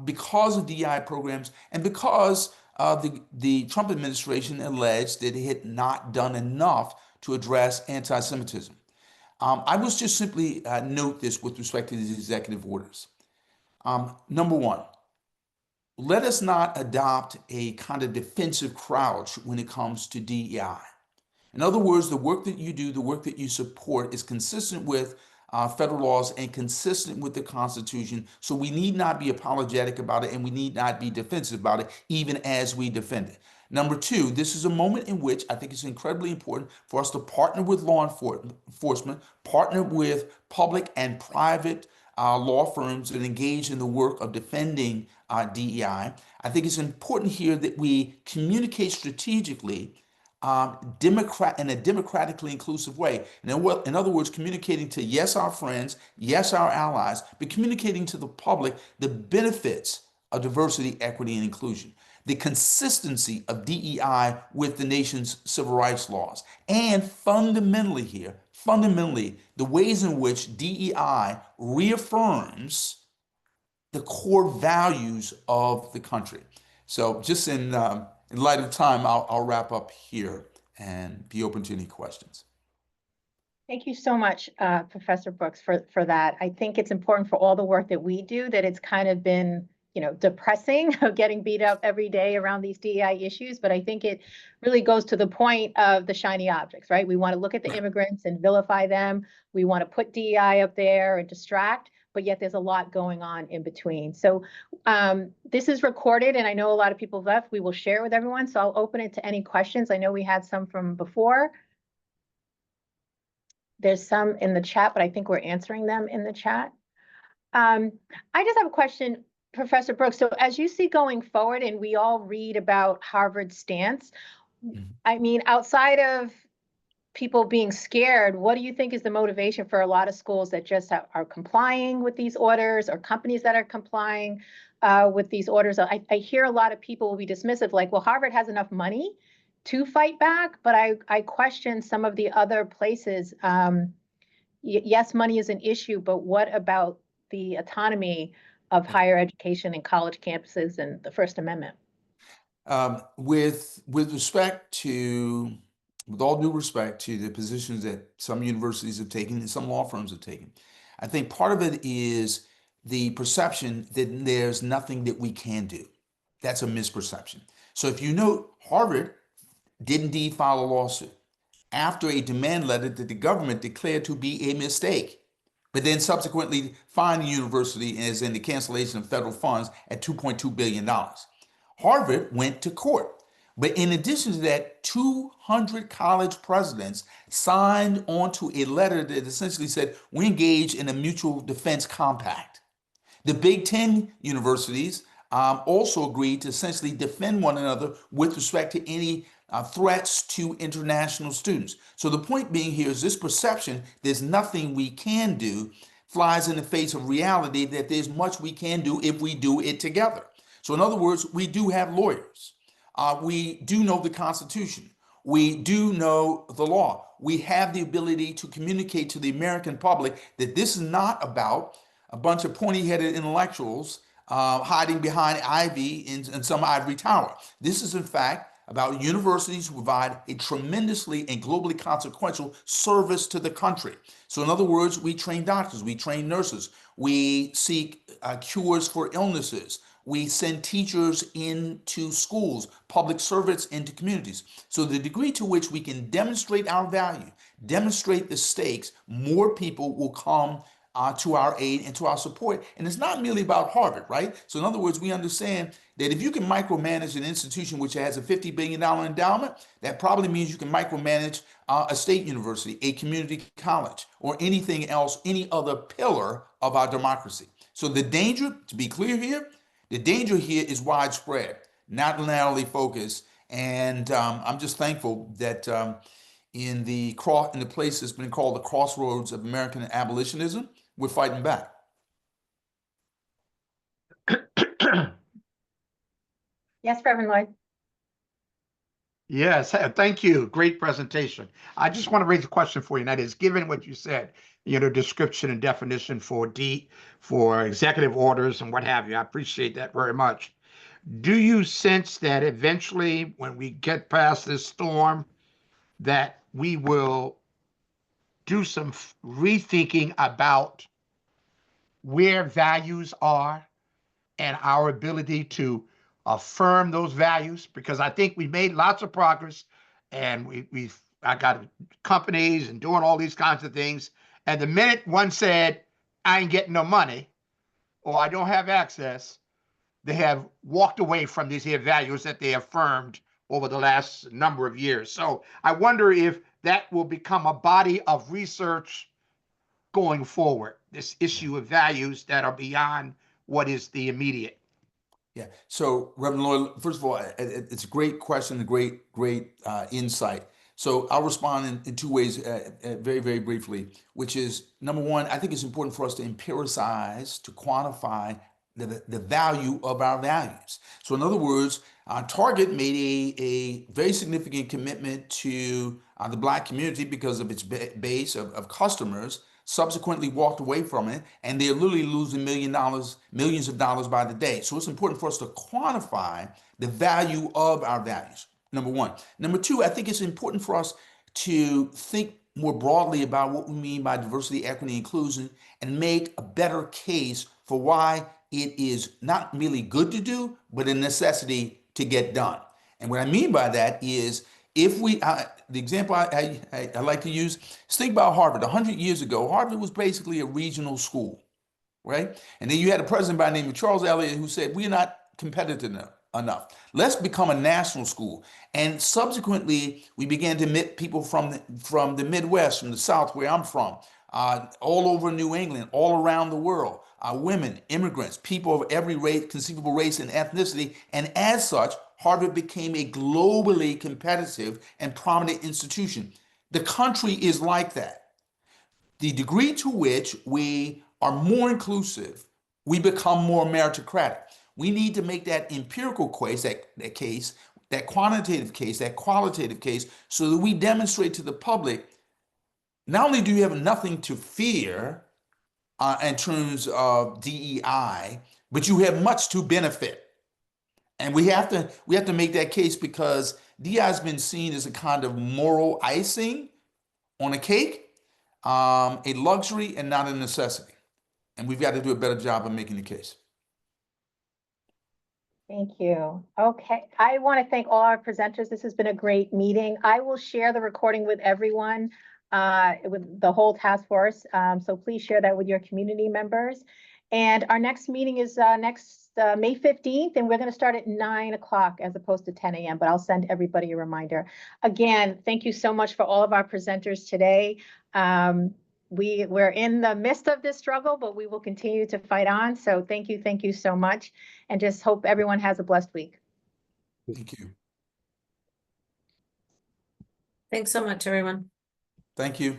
because of DEI programs, and because the Trump administration alleged that it had not done enough to address anti-Semitism. I will just simply note this with respect to these executive orders. Number one, let us not adopt a kind of defensive crouch when it comes to DEI. In other words, the work that you do, the work that you support is consistent with federal laws and consistent with the Constitution. So we need not be apologetic about it, and we need not be defensive about it, even as we defend it. Number two, this is a moment in which I think it's incredibly important for us to partner with law enforcement, partner with public and private law firms that engage in the work of defending DEI. I think it's important here that we communicate strategically in a democratically inclusive way. In other words, communicating to, yes, our friends, yes, our allies, but communicating to the public the benefits of diversity, equity, and inclusion, the consistency of DEI with the nation's civil rights laws, and fundamentally, the ways in which DEI reaffirms the core values of the country. So just in light of time, I'll wrap up here and be open to any questions. Thank you so much, Professor Brooks, for that. I think it's important for all the work that we do that it's kind of been, depressing of getting beat up every day around these DEI issues. But I think it really goes to the point of the shiny objects, right? We want to look at the immigrants and vilify them. We want to put DEI up there and distract, but yet there's a lot going on in between. So this is recorded, and I know a lot of people left. We will share it with everyone. So I'll open it to any questions. I know we had some from before. There's some in the chat, but I think we're answering them in the chat. I just have a question, Professor Brooks. So as you see going forward, and we all read about Harvard's stance, I mean, outside of people being scared, what do you think is the motivation for a lot of schools that just are complying with these orders, or companies that are complying with these orders? I hear a lot of people will be dismissive, like, well, Harvard has enough money to fight back, but I question some of the other places. Yes, money is an issue, but what about the autonomy of higher education and college campuses and the First Amendment? With all due respect to the positions that some universities have taken and some law firms have taken, I think part of it is the perception that there's nothing that we can do. That's a misperception. So if you note, Harvard did indeed file a lawsuit after a demand letter that the government declared to be a mistake, but then subsequently fined the university as in the cancellation of federal funds at $2.2 billion. Harvard went to court. But in addition to that, 200 college presidents signed onto a letter that essentially said, we engage in a mutual defense compact. The Big Ten universities also agreed to essentially defend one another with respect to any threats to international students. So the point being here is this perception, there's nothing we can do, flies in the face of reality that there's much we can do if we do it together. So in other words, we do have lawyers. We do know the Constitution. We do know the law. We have the ability to communicate to the American public that this is not about a bunch of pointy-headed intellectuals hiding behind ivy in some ivory tower. This is, in fact, about universities who provide a tremendously and globally consequential service to the country. So in other words, we train doctors, we train nurses, we seek cures for illnesses, we send teachers into schools, public servants into communities. So the degree to which we can demonstrate our value, demonstrate the stakes, more people will come to our aid and to our support. And it's not merely about Harvard, right? So in other words, we understand that if you can micromanage an institution which has a $50 billion endowment, that probably means you can micromanage a state university, a community college, or anything else, any other pillar of our democracy. So the danger, to be clear here, the danger here is widespread, not narrowly focused. And I'm just thankful that in the place that's been called the crossroads of American abolitionism, we're fighting back. Yes, Reverend Lloyd. Yes, thank you. Great presentation. I just want to raise a question for you, and that is, given what you said, description and definition for executive orders and what have you, I appreciate that very much. Do you sense that eventually, when we get past this storm, that we will do some rethinking about where values are and our ability to affirm those values? Because I think we've made lots of progress, and I got companies and doing all these kinds of things. And the minute one said, I ain't getting no money, or I don't have access, they have walked away from these here values that they affirmed over the last number of years. So I wonder if that will become a body of research going forward, this issue of values that are beyond what is the immediate. Yeah. So, Reverend Lloyd, first of all, it's a great question, a great insight. So I'll respond in two ways, very, very briefly, which is, number one, I think it's important for us to empiricize, to quantify the value of our values. So in other words, Target made a very significant commitment to the Black community because of its base of customers, subsequently walked away from it, and they're literally losing millions of dollars by the day. So it's important for us to quantify the value of our values, number one. Number two, I think it's important for us to think more broadly about what we mean by diversity, equity, inclusion, and make a better case for why it is not merely good to do, but a necessity to get done. And what I mean by that is, if we, the example I like to use is, think about Harvard. 100 years ago, Harvard was basically a regional school, right? And then you had a president by the name of Charles Eliot who said, we're not competitive enough. Let's become a national school. And subsequently, we began to admit people from the Midwest, from the South, where I'm from, all over New England, all around the world, women, immigrants, people of every race, conceivable race and ethnicity. And as such, Harvard became a globally competitive and prominent institution. The country is like that. The degree to which we are more inclusive, we become more meritocratic. We need to make that empirical case, that quantitative case, that qualitative case, so that we demonstrate to the public, not only do you have nothing to fear in terms of DEI, but you have much to benefit. And we have to make that case, because DEI has been seen as a kind of moral icing on a cake, a luxury and not a necessity. And we've got to do a better job of making the case. Thank you. Okay, I want to thank all our presenters. This has been a great meeting. I will share the recording with everyone, with the whole task force. So please share that with your community members. And our next meeting is next May 15th, and we're going to start at 9 o'clock as opposed to 10 a.m. But I'll send everybody a reminder. Again, thank you so much for all of our presenters today. We're in the midst of this struggle, but we will continue to fight on. So thank you so much, and just hope everyone has a blessed week. Thank you. Thanks so much, everyone. Thank you.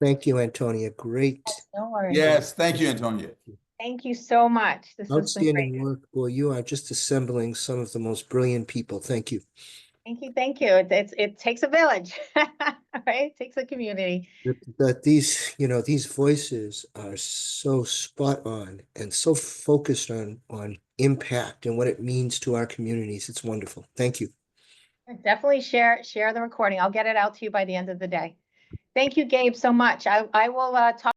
Thank you, Antonia. Great. No worries. Yes, thank you, Antonia. Thank you so much. This has been great. Outstanding work. Boy, you are just assembling some of the most brilliant people. Thank you. Thank you. It takes a village. right? It takes a community. That these, these voices are so spot on and so focused on impact and what it means to our communities. It's wonderful. Thank you. Definitely share the recording. I'll get it out to you by the end of the day. Thank you, Gabe, so much. I will talk